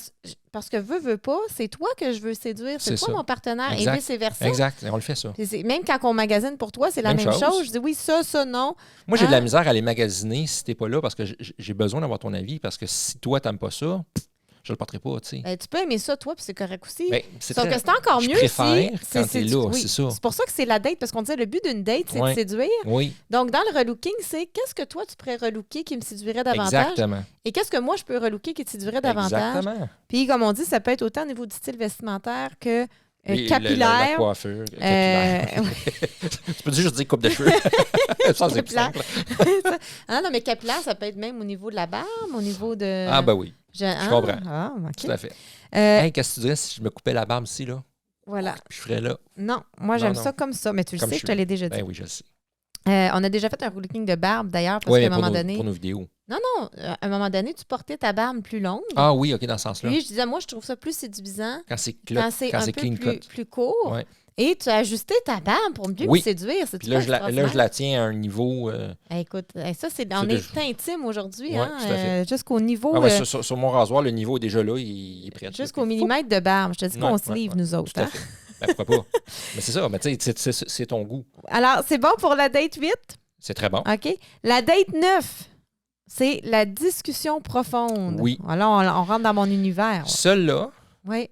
Parce que veux pas, c'est toi que je veux séduire. C'est toi mon partenaire. Exact. Et vice-versa. Exact. Et on le fait, ça. Même quand on magasine pour toi, c'est la même chose. Je dis oui, ça, non. Moi, j'ai de la misère à aller magasiner si t'es pas là parce que j'ai besoin d'avoir ton avis. Parce que si toi, t'aimes pas ça... je le porterai pas, tu sais. Ben, tu peux aimer ça, toi, puis c'est correct aussi. Ben, Sauf que c'est encore mieux si... quand t'es là, c'est ça. C'est pour ça que c'est la date, parce qu'on disait le but d'une date, c'est de séduire. Oui. Donc, dans le relooking, c'est qu'est-ce que toi, tu pourrais relooker qui me séduirait davantage? Exactement. Et qu'est-ce que moi, je peux relooker qui te séduirait davantage? Exactement. Puis, comme on dit, ça peut être autant au niveau du style vestimentaire que capillaire. La coiffure. Capillaire. Tu peux juste dire coupe de cheveux. Ça, c'est plus simple. Non, mais capillaire, ça peut être même au niveau de la barbe, au niveau de... Ah, ben oui. Je comprends. Ah, OK. Tout à fait. Hey, qu'est-ce que tu dirais si je me coupais la barbe ici, là? Voilà. Je ferais là. Non, moi, j'aime ça comme ça. Mais tu le sais, je te l'ai déjà dit. Ben oui, je le sais. On a déjà fait un relooking de barbe, d'ailleurs, parce qu'à un moment donné... pour nos vidéos. Non, à un moment donné, tu portais ta barbe plus longue. Ah oui, OK, dans ce sens-là. Puis je disais, moi, je trouve ça plus séduisant. Quand c'est clean cut. Plus court. Ouais. Et tu as ajusté ta barbe pour mieux me séduire. Puis là, je la tiens à un niveau... Écoute, ça, on est intime aujourd'hui. Ouais, hein, jusqu'au niveau... Ah, ouais, sur mon rasoir, le niveau est déjà là, il est prêt. Jusqu'au millimètre de barbe. Je te dis qu'on se livre, nous autres. Tout à fait. Ben, pourquoi pas? Mais c'est ça, mais tu sais, c'est ton goût. Alors, c'est bon pour la date 8? C'est très bon. OK. La date 9, c'est la discussion profonde. Oui. Alors, on rentre dans mon univers. Celle-là,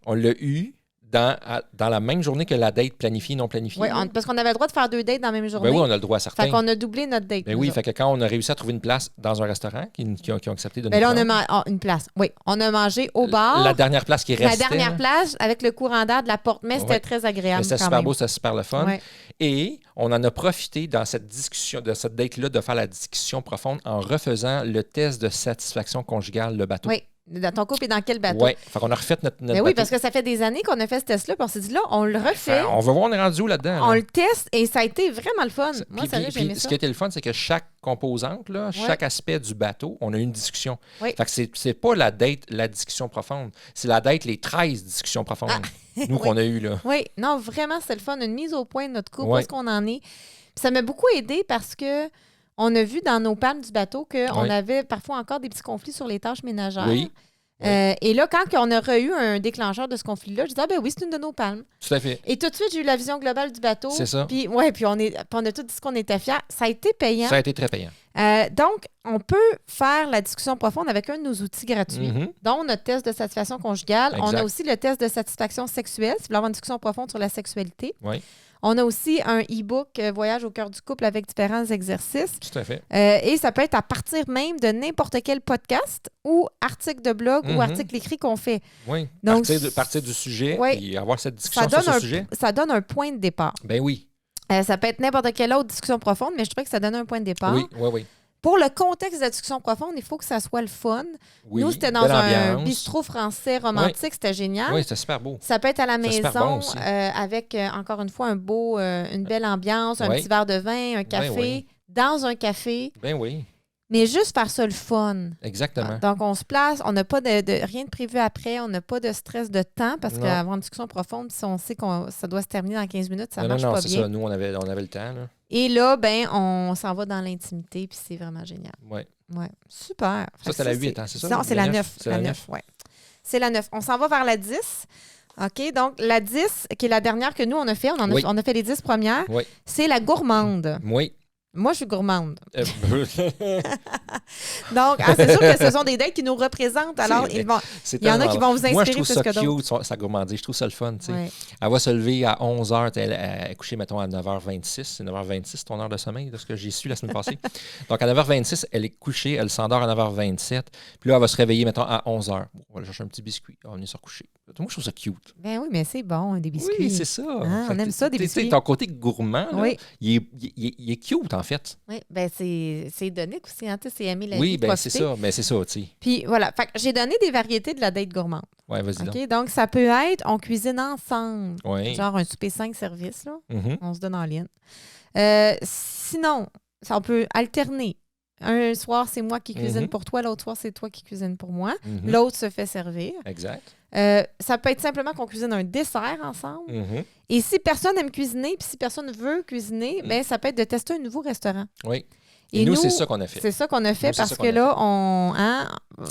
on l'a eu dans la même journée que la date planifiée, non planifiée. Oui, parce qu'on avait le droit de faire 2 dates dans la même journée. Ben oui, on a le droit à certains. Fait qu'on a doublé notre date. Ben oui, fait que quand on a réussi à trouver une place dans un restaurant qui ont accepté de nous prendre. Là, on a une place. Oui, on a mangé au bar. La dernière place qui restait. La dernière place avec le courant d'air de la porte, mais c'était très agréable. C'était super beau, c'était super le fun. Ouais. Et on en a profité dans cette discussion, de cette date-là, de faire la discussion profonde en refaisant le test de satisfaction conjugale, le bateau. Oui. Dans ton couple et dans quel bateau? Oui, fait qu'on a refait notre bateau. Oui, parce que ça fait des années qu'on a fait ce test-là, puis on s'est dit là, on le refait. On va voir, on est rendu où là-dedans. On le teste et ça a été vraiment le fun. Moi, sérieux, j'ai aimé ça. Ce qui a été le fun, c'est que chaque composante, là, chaque aspect du bateau, on a eu une discussion. Oui. Fait que c'est pas la date, la discussion profonde. C'est la date, les 13 discussions profondes, nous, qu'on a eues là. Oui, non, vraiment, c'est le fun. Une mise au point de notre couple, où est-ce qu'on en est. Puis ça m'a beaucoup aidé parce que on a vu dans nos pannes du bateau qu'on avait parfois encore des petits conflits sur les tâches ménagères. Oui. Et là, quand on aurait eu un déclencheur de ce conflit-là, je disais, ah ben oui, c'est une de nos palmes. Tout à fait. Et tout de suite, j'ai eu la vision globale du bateau. C'est ça. Puis on a tout dit qu'on était fiers. Ça a été payant. Ça a été très payant. Donc, on peut faire la discussion profonde avec un de nos outils gratuits, dont notre test de satisfaction conjugale. Exact. On a aussi le test de satisfaction sexuelle, si vous voulez avoir une discussion profonde sur la sexualité. Oui. On a aussi un e-book Voyage au cœur du couple avec différents exercices. Tout à fait. Et ça peut être à partir même de n'importe quel podcast ou article de blog ou article écrit qu'on fait. Oui, donc partir du sujet et avoir cette discussion sur ce sujet. Ça donne un point de départ. Ben oui. Ça peut être n'importe quelle autre discussion profonde, mais je trouvais que ça donne un point de départ. Oui. Pour le contexte de la discussion profonde, il faut que ça soit le fun. Oui, nous, c'était dans un bistrot français romantique. C'était génial. Oui, c'était super beau. Ça peut être à la maison avec, encore une fois, une belle ambiance, un petit verre de vin, un café, dans un café. Ben oui. Mais juste faire ça le fun. Exactement. Donc, on se place, on n'a pas rien de prévu après, on n'a pas de stress de temps parce qu'avoir une discussion profonde, si on sait que ça doit se terminer dans 15 minutes, ça marche pas bien. Non, c'est ça. Nous, on avait le temps. Là. Et là, on s'en va dans l'intimité, puis c'est vraiment génial. Oui. Ouais. Super. Ça, c'est la 8, c'est ça? Non, c'est la 9. C'est la 9, oui. C'est la 9. On s'en va vers la 10. OK, donc la 10, qui est la dernière que nous, on a fait, on a fait les 10 premières, c'est la gourmande. Oui. Moi, je suis gourmande. Donc, c'est sûr que ce sont des dates qui nous représentent. Alors, il y en a qui vont vous inspirer. Moi, je trouve ça cute, sa gourmandise. Je trouve ça le fun. Ouais. Elle va se lever à 11h. Elle est couchée, mettons, à 9h26. C'est 9h26 ton heure de sommeil, de ce que j'ai su la semaine passée. Donc, à 9h26, elle est couchée. Elle s'endort à 9h27. Puis là, elle va se réveiller, mettons, à 11h. Bon, on va aller chercher un petit biscuit. On va venir se recoucher. Moi, je trouve ça cute. Ben oui, mais c'est bon, des biscuits. Oui, c'est ça. On aime ça, des biscuits. Ton côté gourmand, là, il est cute, en fait. Oui, bien, c'est donné aussi. Hein, c'est aimer la vie. Oui, bien, c'est ça. Ben, c'est ça, tu sais. Puis voilà. Fait que j'ai donné des variétés de la date gourmande. Oui, vas-y. Okay? Donc, ça peut être, on cuisine ensemble. Oui. Genre un souper 5 services, là. Mm-hmm. On se donne en ligne. Sinon, on peut alterner. Un soir, c'est moi qui cuisine pour toi. L'autre soir, c'est toi qui cuisine pour moi. Mm-hmm. L'autre se fait servir. Exact. Ça peut être simplement qu'on cuisine un dessert ensemble. Mm-hmm. Et si personne aime cuisiner, puis si personne veut cuisiner, ben, ça peut être de tester un nouveau restaurant. Oui. Et nous, c'est ça qu'on a fait. C'est ça qu'on a fait parce que là, on a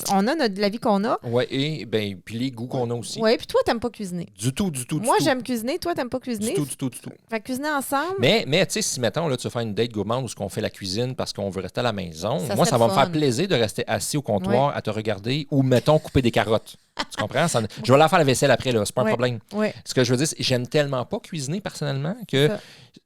la vie qu'on a. Oui, et ben, puis les goûts qu'on a aussi. Oui, puis toi, t'aimes pas cuisiner. Du tout. Moi, j'aime cuisiner, toi, t'aimes pas cuisiner. Du tout. Fait que cuisiner ensemble. Mais tu sais, si, mettons, là, tu veux faire une date gourmande où on fait la cuisine parce qu'on veut rester à la maison, moi, ça va me faire plaisir de rester assis au comptoir à te regarder ou, mettons, couper des carottes. Tu comprends? Je vais la faire la vaisselle après, là. C'est pas un problème. Oui. Ce que je veux dire, c'est que j'aime tellement pas cuisiner personnellement que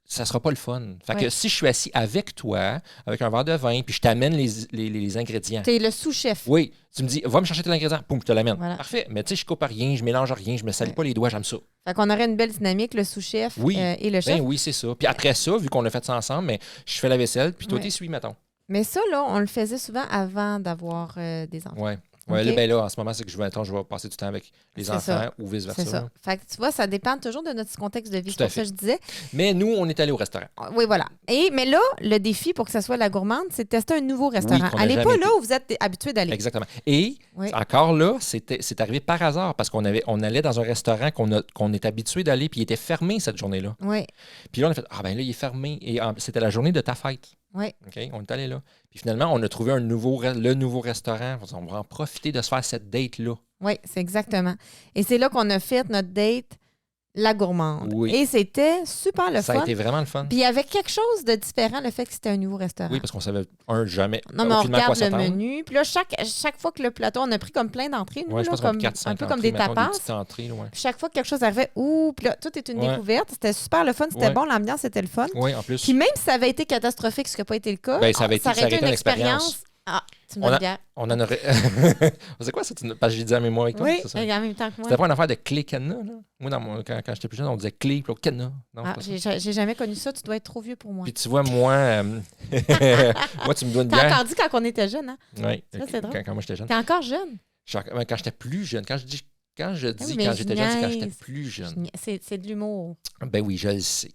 ça sera pas le fun. Fait que si je suis assis avec toi, avec un verre de vin, puis je t'amène les ingrédients. T'es le sous-chef. Oui. Tu me dis, va me chercher tes ingrédients. Poum, je te l'amène. Voilà. Parfait. Mais tu sais, je coupe rien, je mélange rien, je me salis pas les doigts, j'aime ça. Fait qu'on aurait une belle dynamique, le sous-chef et le chef. Ben oui, c'est ça. Puis après ça, vu qu'on a fait ça ensemble, mais je fais la vaisselle, puis toi, t'essuies, mettons. Mais ça, là, on le faisait souvent avant d'avoir des enfants. Oui. Ouais, okay. Là, en ce moment, c'est que je vais passer du temps avec les enfants ou vice-versa. C'est ça. Fait que tu vois, ça dépend toujours de notre contexte de vie. C'est pour ça que je disais. Mais nous, on est allés au restaurant. Oui, voilà. Mais là, le défi pour que ça soit la gourmande, c'est de tester un nouveau restaurant. Allez pas là où vous êtes habitué d'aller. Exactement. Et encore là, c'est arrivé par hasard parce qu'on allait dans un restaurant qu'on est habitué d'aller puis il était fermé cette journée-là. Oui. Puis là, on a fait là, il est fermé. Et c'était la journée de ta fête. Oui. OK, on est allé là. Puis finalement, on a trouvé le nouveau restaurant. On va en profiter de se faire cette date-là. Oui, c'est exactement. Et c'est là qu'on a fait notre date, la gourmande. Oui. Et c'était super le fun. Ça a été vraiment le fun. Puis il y avait quelque chose de différent, le fait que c'était un nouveau restaurant. Oui, parce qu'on savait, jamais. Non, mais on regarde le menu. Puis là, chaque fois que le plateau, on a pris comme plein d'entrées. Oui, je pense qu'on a 4-5 un peu comme des tapas. Des petites entrées, ouais. Puis chaque fois que quelque chose arrivait, puis là, tout est une découverte. C'était super le fun, c'était bon, l'ambiance était le fun. Oui, en plus. Puis même si ça avait été catastrophique, ce qui n'a pas été le cas, ça aurait été une expérience. Ah, tu me donnes bien. On en aurait. C'est quoi ça? Parce que j'ai dit à mémoire avec toi. Oui, c'est ça? en même temps que moi. C'était pas une affaire de clé cadenas, là? Moi, quand j'étais plus jeune, on disait clé, puis cadenas. J'ai jamais connu ça. Tu dois être trop vieux pour moi. Puis tu vois, moi, tu me dois une bière. T'as encore dit quand on était jeune, hein? Oui. Ça, c'est drôle. Quand moi, j'étais jeune. T'es encore jeune? Quand j'étais plus jeune. Quand j'étais jeune, c'est quand j'étais plus jeune. C'est de l'humour. Ben oui, je le sais.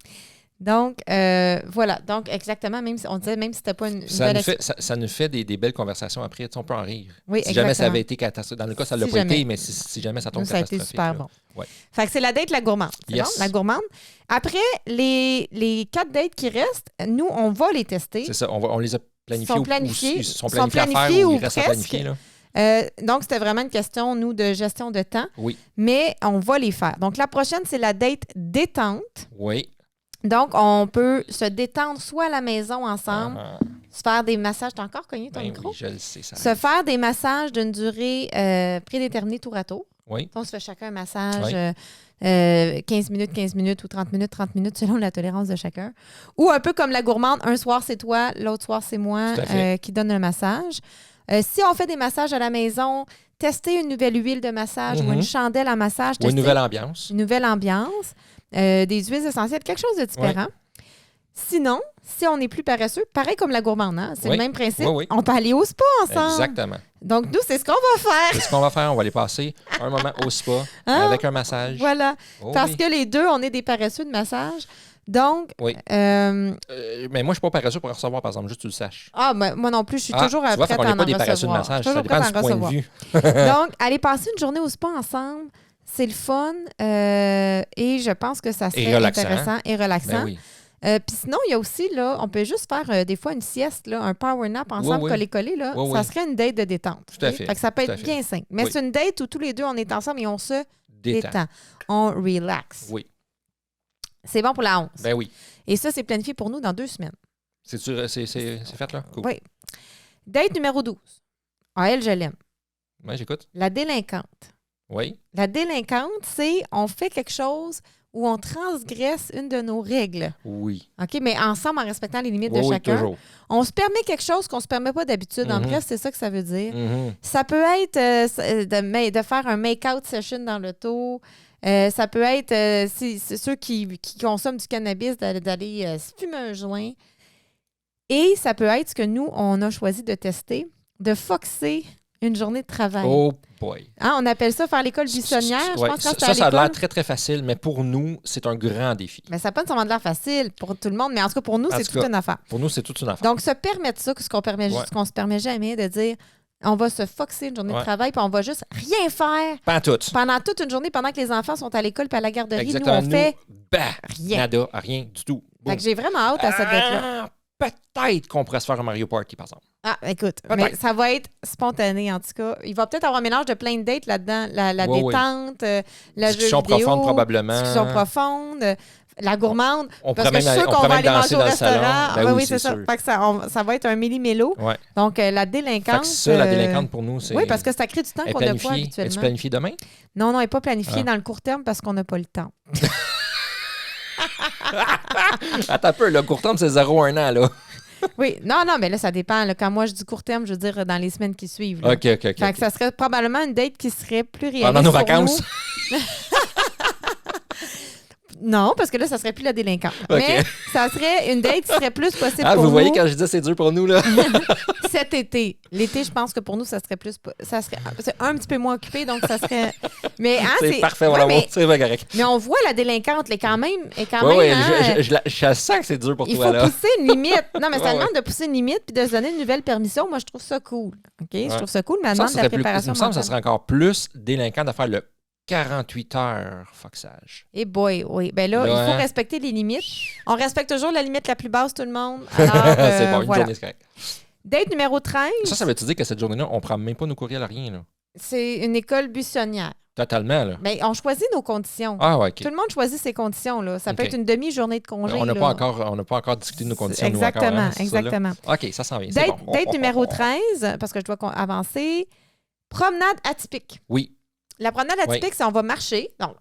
Donc, voilà. Donc, exactement, on disait, même si c'était pas une ça nous fait des belles conversations après. On peut en rire. Oui, si jamais ça avait été catastrophique. Dans le cas, ça ne l'a pas été, mais si jamais ça tombe catastrophique. Ça a été super bon. Ouais. Fait que c'est la date, la gourmande. C'est bon? La gourmande. Après, les 4 dates qui restent, nous, on va les tester. C'est ça. On les a planifiés. Ils sont planifiés ou ils restent à planifier. Là. Donc, c'était vraiment une question, nous, de gestion de temps. Oui. Mais on va les faire. Donc, la prochaine, c'est la date détente. Oui. Donc, on peut se détendre soit à la maison ensemble, se faire des massages. T'as encore cogné ton micro? Oui, je le sais. Ça se faire des massages d'une durée prédéterminée tour à tour. Oui. On se fait chacun un massage 15 minutes ou 30 minutes selon la tolérance de chacun. Ou un peu comme la gourmande, un soir c'est toi, l'autre soir c'est moi qui donne le massage. Si on fait des massages à la maison, tester une nouvelle huile de massage ou une chandelle à massage. Ou une nouvelle ambiance. Une nouvelle ambiance. Des huiles essentielles, quelque chose de différent. Sinon, si on est plus paresseux, pareil comme la gourmande, hein? C'est le même principe. On peut aller au spa ensemble. Exactement. Donc, nous, c'est ce qu'on va faire. C'est ce qu'on va faire. On va aller passer un moment au spa avec un massage. Voilà. Parce que les deux, on est des paresseux de massage. Donc, mais moi, je ne suis pas paresseux pour en recevoir, par exemple, juste que tu le saches. Ah, ben, moi non plus, je suis toujours prête à en recevoir. On n'est pas des paresseux de massage, ça dépend du point de vue. Donc, aller passer une journée au spa ensemble, c'est le fun et je pense que ça serait intéressant et relaxant. Ben oui. Puis sinon, il y a aussi, là, on peut juste faire des fois une sieste, là, un power nap ensemble, collé-collé. Là, ça serait une date de détente. Tout à fait. Fait que ça peut être bien simple. Mais c'est une date où tous les deux, on est ensemble et on se détend. On relax. Oui. C'est bon pour la 11. Ben oui. Et ça, c'est planifié pour nous dans 2 semaines. C'est fait, là? Cool. Oui. Date numéro 12. Ah, elle, je l'aime. Oui, j'écoute. La délinquante. Oui. La délinquante, c'est on fait quelque chose où on transgresse une de nos règles. Oui. OK, mais ensemble, en respectant les limites de chacun. Oui, toujours. On se permet quelque chose qu'on ne se permet pas d'habitude. En bref, c'est ça que ça veut dire. Ça peut être de faire un make-out session dans l'auto. Ça peut être, c'est ceux qui consomment du cannabis, d'aller se fumer un joint. Et ça peut être ce que nous, on a choisi de tester, de foxer une journée de travail. Oh boy. Hein, on appelle ça faire l'école buissonnière. Je pense que ça a l'air très, très facile, mais pour nous, c'est un grand défi. Mais ça n'a pas nécessairement de l'air facile pour tout le monde, mais en tout cas, pour nous, c'est toute une affaire. Pour nous, c'est toute une affaire. Donc, se permettre ça, ce qu'on se permet jamais, de dire on va se foxer une journée de travail, puis on va juste rien faire pendant toute une journée, pendant que les enfants sont à l'école puis à la garderie. Exactement. Nous, on fait rien. Nada, rien du tout. Fait que j'ai vraiment hâte à cette date-là. Peut-être qu'on pourrait se faire un Mario Party, par exemple. Ah, écoute, mais ça va être spontané, en tout cas. Il va peut-être avoir un mélange de plein de dates là-dedans. La détente, la discussion jeu vidéo, profonde, probablement. Discussion profonde, la gourmande. On parce que je suis sûre qu'on va aller manger au restaurant. Oui, c'est ça. Fait que ça va être un méli-mélo. Ouais. Donc, la délinquante. Fait que ça, la délinquante, pour nous, c'est... Oui, parce que ça crée du temps qu'on n'a pas habituellement. Es-tu planifié demain? Non, elle n'est pas planifiée dans le court terme parce qu'on n'a pas le temps. Attends un peu, le court terme, c'est 0-1 an, là. Oui, non, mais là, ça dépend. Là. Quand moi, je dis court terme, je veux dire dans les semaines qui suivent. Là. OK. Fait que ça serait probablement une date qui serait plus réaliste. Pendant nos vacances? Non, parce que là, ça serait plus la délinquante. Okay. Mais ça serait une date qui serait plus possible pour nous. Vous voyez quand je dis c'est dur pour nous, là? Cet été. L'été, je pense que pour nous, ça serait plus... c'est un petit peu moins occupé, donc ça serait... Mais, c'est parfait, mon amour. C'est vrai, correct. Mais on voit la délinquante, elle est quand même... Je sens que c'est dur pour toi, là. Il faut pousser une limite. Non, mais ça demande de pousser une limite puis de se donner une nouvelle permission. Moi, je trouve ça cool. OK? Je trouve ça cool, mais ça demande de la préparation. Il me semble que ça serait encore plus délinquant de faire le 48 heures foxage. Eh boy, oui. Ben là, il faut respecter les limites. On respecte toujours la limite la plus basse, tout le monde. Alors, c'est bon, une journée, c'est correct. Date numéro 13. Ça veut-tu dire que cette journée-là, on prend même pas nos courriels à rien, là? C'est une école buissonnière. Totalement, là. Mais on choisit nos conditions. Ah, ouais, OK. Tout le monde choisit ses conditions, là. Ça peut être une demi-journée de congé. On n'a pas encore discuté de nos conditions. Exactement, nous, exactement. OK, ça s'en vient. C'est bon. Date numéro 13, parce que je dois avancer. Promenade atypique. Oui. La promenade atypique, c'est on va marcher. Donc,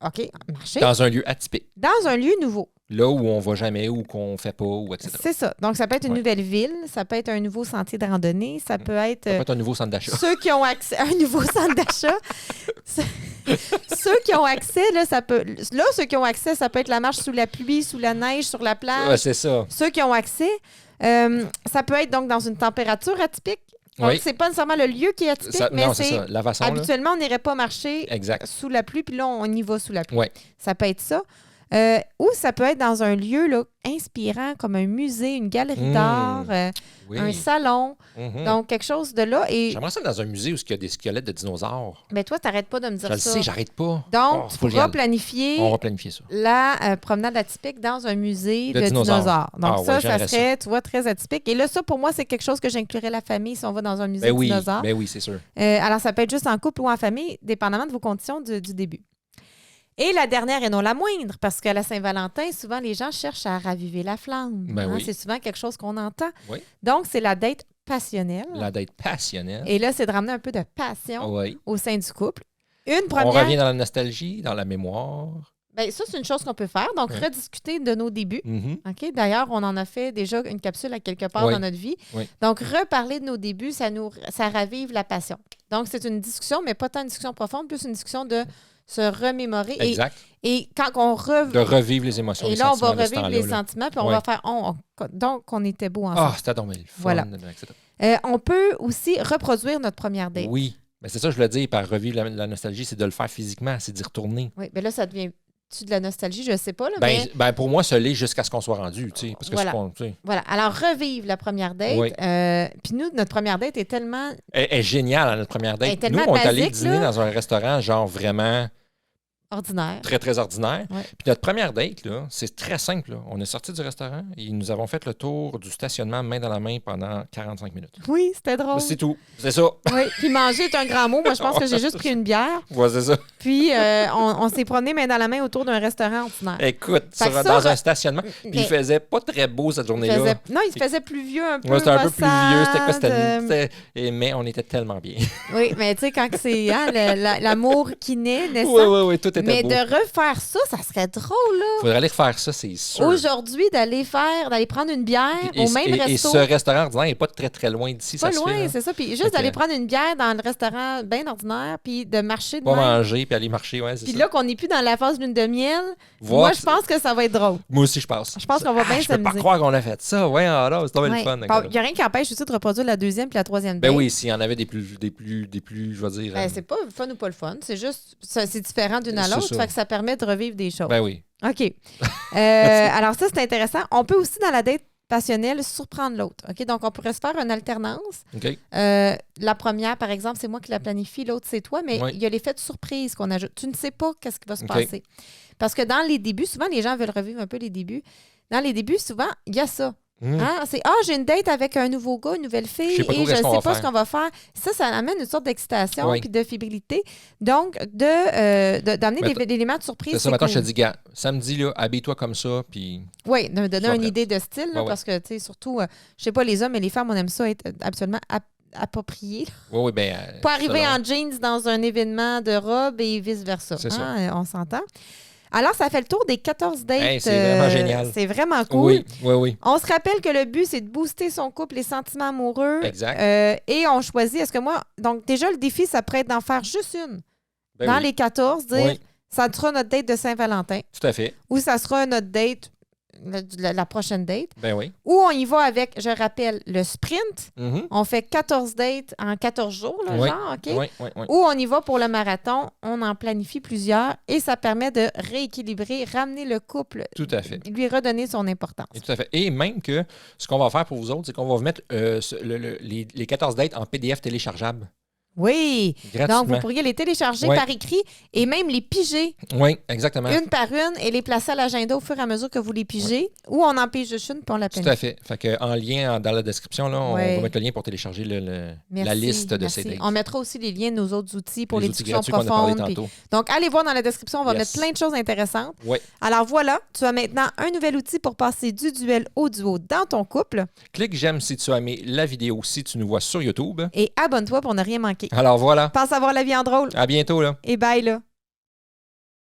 OK, marcher. Dans un lieu atypique. Dans un lieu nouveau. Là où on va jamais, ou qu'on fait pas, ou etc. C'est ça. Donc, ça peut être une nouvelle ville, ça peut être un nouveau sentier de randonnée, ça peut être un nouveau centre d'achat. Ceux qui ont accès à un nouveau centre d'achat. Ceux qui ont accès, ça peut être la marche sous la pluie, sous la neige, sur la plage. Ouais, c'est ça. Ceux qui ont accès, ça peut être donc dans une température atypique. Donc, c'est pas nécessairement le lieu qui est atypique, mais c'est ça. La façon, habituellement, on n'irait pas marcher sous la pluie, puis là, on y va sous la pluie. Ouais. Ça peut être ça. Ou ça peut être dans un lieu là, inspirant, comme un musée, une galerie d'art, un salon. Donc, quelque chose de là. J'aimerais ça dans un musée où il y a des squelettes de dinosaures. Mais toi, tu n'arrêtes pas de me dire ça. Je le sais, j'arrête pas. Donc, tu pourras planifier on va planifier ça. La promenade atypique dans un musée de dinosaures. Donc, ça serait, tu vois, très atypique. Et là, ça, pour moi, c'est quelque chose que j'inclurais la famille si on va dans un musée de dinosaures. Ben oui, c'est sûr. Alors, ça peut être juste en couple ou en famille, dépendamment de vos conditions du début. Et la dernière et non la moindre, parce qu'à la Saint-Valentin, souvent, les gens cherchent à raviver la flamme. C'est souvent quelque chose qu'on entend. Oui. Donc, c'est la date passionnelle. La date passionnelle. Et là, c'est de ramener un peu de passion au sein du couple. Une première... On revient dans la nostalgie, dans la mémoire. Bien, ça, c'est une chose qu'on peut faire. Donc, rediscuter de nos débuts. OK? D'ailleurs, on en a fait déjà une capsule à quelque part dans notre vie. Donc, reparler de nos débuts, ça ravive la passion. Donc, c'est une discussion, mais pas tant une discussion profonde, plus une discussion de se remémorer. Exact. Et quand on de revivre les émotions. Et là, on va revivre les sentiments, puis on va faire... donc, on était beau ensemble. Ah, c'était donc bien le fun. Voilà. On peut aussi reproduire notre première date. Oui. Mais c'est ça, je voulais dire, par revivre la nostalgie, c'est de le faire physiquement, c'est d'y retourner. Oui, mais là, ça devient-tu de la nostalgie? Je ne sais pas. Là, ben, pour moi, ça l'est jusqu'à ce qu'on soit rendu. Parce que voilà. Alors, revivre la première date. Puis nous, notre première date est tellement... Elle est géniale, notre première date. Elle est tellement nous, on est allé basique, dîner dans un restaurant, genre vraiment Ordinaire. Très, très ordinaire. Ouais. Puis notre première date, là, c'est très simple. Là. On est sorti du restaurant et nous avons fait le tour du stationnement main dans la main pendant 45 minutes. Oui, c'était drôle. C'est tout. C'est ça. Oui, puis manger est un grand mot. Moi, je pense que j'ai juste pris une bière. Ouais, c'est ça. Puis, on s'est promené main dans la main autour d'un restaurant ordinaire. Écoute, dans un stationnement. Puis il faisait pas très beau cette journée-là. Non, il se faisait pluvieux un peu. Ouais, c'était un peu plus vieux. C'était quoi? C'était... Mais on était tellement bien. Oui, mais tu sais, quand c'est l'amour qui naît, naissant. Oui, tout était mais beau. de refaire ça serait drôle, là. Faudrait aller refaire ça, c'est sûr. Aujourd'hui, d'aller prendre une bière au même resto. Et ce restaurant ordinaire n'est pas très, très loin d'ici, pas ça loin, se fait, c'est ça. Puis juste d'aller prendre une bière dans le restaurant bien ordinaire, puis de marcher de pas même. manger, puis aller marcher, ouais, c'est ça. Puis là, qu'on n'est plus dans la phase lune de miel, Voir, moi, je pense que ça va être drôle. Moi aussi, je pense. Je pense qu'on va bien Je peux pas s'amuser. croire qu'on a fait ça. Ouais, alors, c'est tombé le fun. Il n'y a rien qui empêche aussi de reproduire la deuxième puis la troisième Ben date. oui, s'il y en avait des plus, je vais dire. C'est pas le fun ou pas le fun. C'est juste, c'est différent d'une à C'est l'autre. ça. Fait que ça permet de revivre des choses. Ben oui. OK. Alors ça, c'est intéressant. On peut aussi, dans la date passionnelle, surprendre l'autre. OK? Donc, on pourrait se faire une alternance. OK. La première, par exemple, c'est moi qui la planifie, l'autre, c'est toi, mais il y a l'effet de surprise qu'on ajoute. Tu ne sais pas qu'est-ce qui va se passer. Parce que dans les débuts, souvent, les gens veulent revivre un peu les débuts. Dans les débuts, souvent, il y a ça. Hein? C'est j'ai une date avec un nouveau gars, une nouvelle fille, et je ne sais pas ce qu'on va faire. Ça amène une sorte d'excitation et de fébrilité. Donc, d'amener des éléments de surprise. C'est ça, maintenant, je te dis, gars, samedi, là, habille-toi comme ça, puis. Oui, de donner une idée de style, là, parce que, tu sais, surtout, je sais pas, les hommes et les femmes, on aime ça être absolument approprié. Oui, bien. Pas arriver en jeans dans un événement de robe et vice-versa. C'est ça. On s'entend. Alors, ça fait le tour des 14 dates. Hey, c'est vraiment génial. C'est vraiment cool. Oui. On se rappelle que le but, c'est de booster son couple, les sentiments amoureux. Exact. Et on choisit, est-ce que moi... Donc, déjà, le défi, ça pourrait être d'en faire juste une. Dans les 14, dire, ça sera notre date de Saint-Valentin. Tout à fait. Ou ça sera notre date, la prochaine date. Ben oui. Ou on y va avec, je rappelle, le sprint. On fait 14 dates en 14 jours, là, genre, OK? Oui. Ou on y va pour le marathon, on en planifie plusieurs et ça permet de rééquilibrer, ramener le couple. Tout à fait. Lui redonner son importance. Et tout à fait. Et même que ce qu'on va faire pour vous autres, c'est qu'on va vous mettre les 14 dates en PDF téléchargeable. Oui. Gratuitement. Donc, vous pourriez les télécharger par écrit et même les piger. Oui, exactement. Une par une et les placer à l'agenda au fur et à mesure que vous les pigez. Ou on en pige juste une puis on la planifie. Tout à fait. Fait que, en lien dans la description, là, on va mettre le lien pour télécharger la liste de ces dates. On mettra aussi les liens de nos autres outils pour les discussions gratuits qu'on a profondes. parlé tantôt. Donc, allez voir dans la description, on va mettre plein de choses intéressantes. Oui. Alors voilà, tu as maintenant un nouvel outil pour passer du duel au duo dans ton couple. Clique j'aime si tu as aimé la vidéo, si tu nous vois sur YouTube. Et abonne-toi pour ne rien manquer. Alors voilà. Pense avoir la vie en drôle. À bientôt, là. Et bye, là.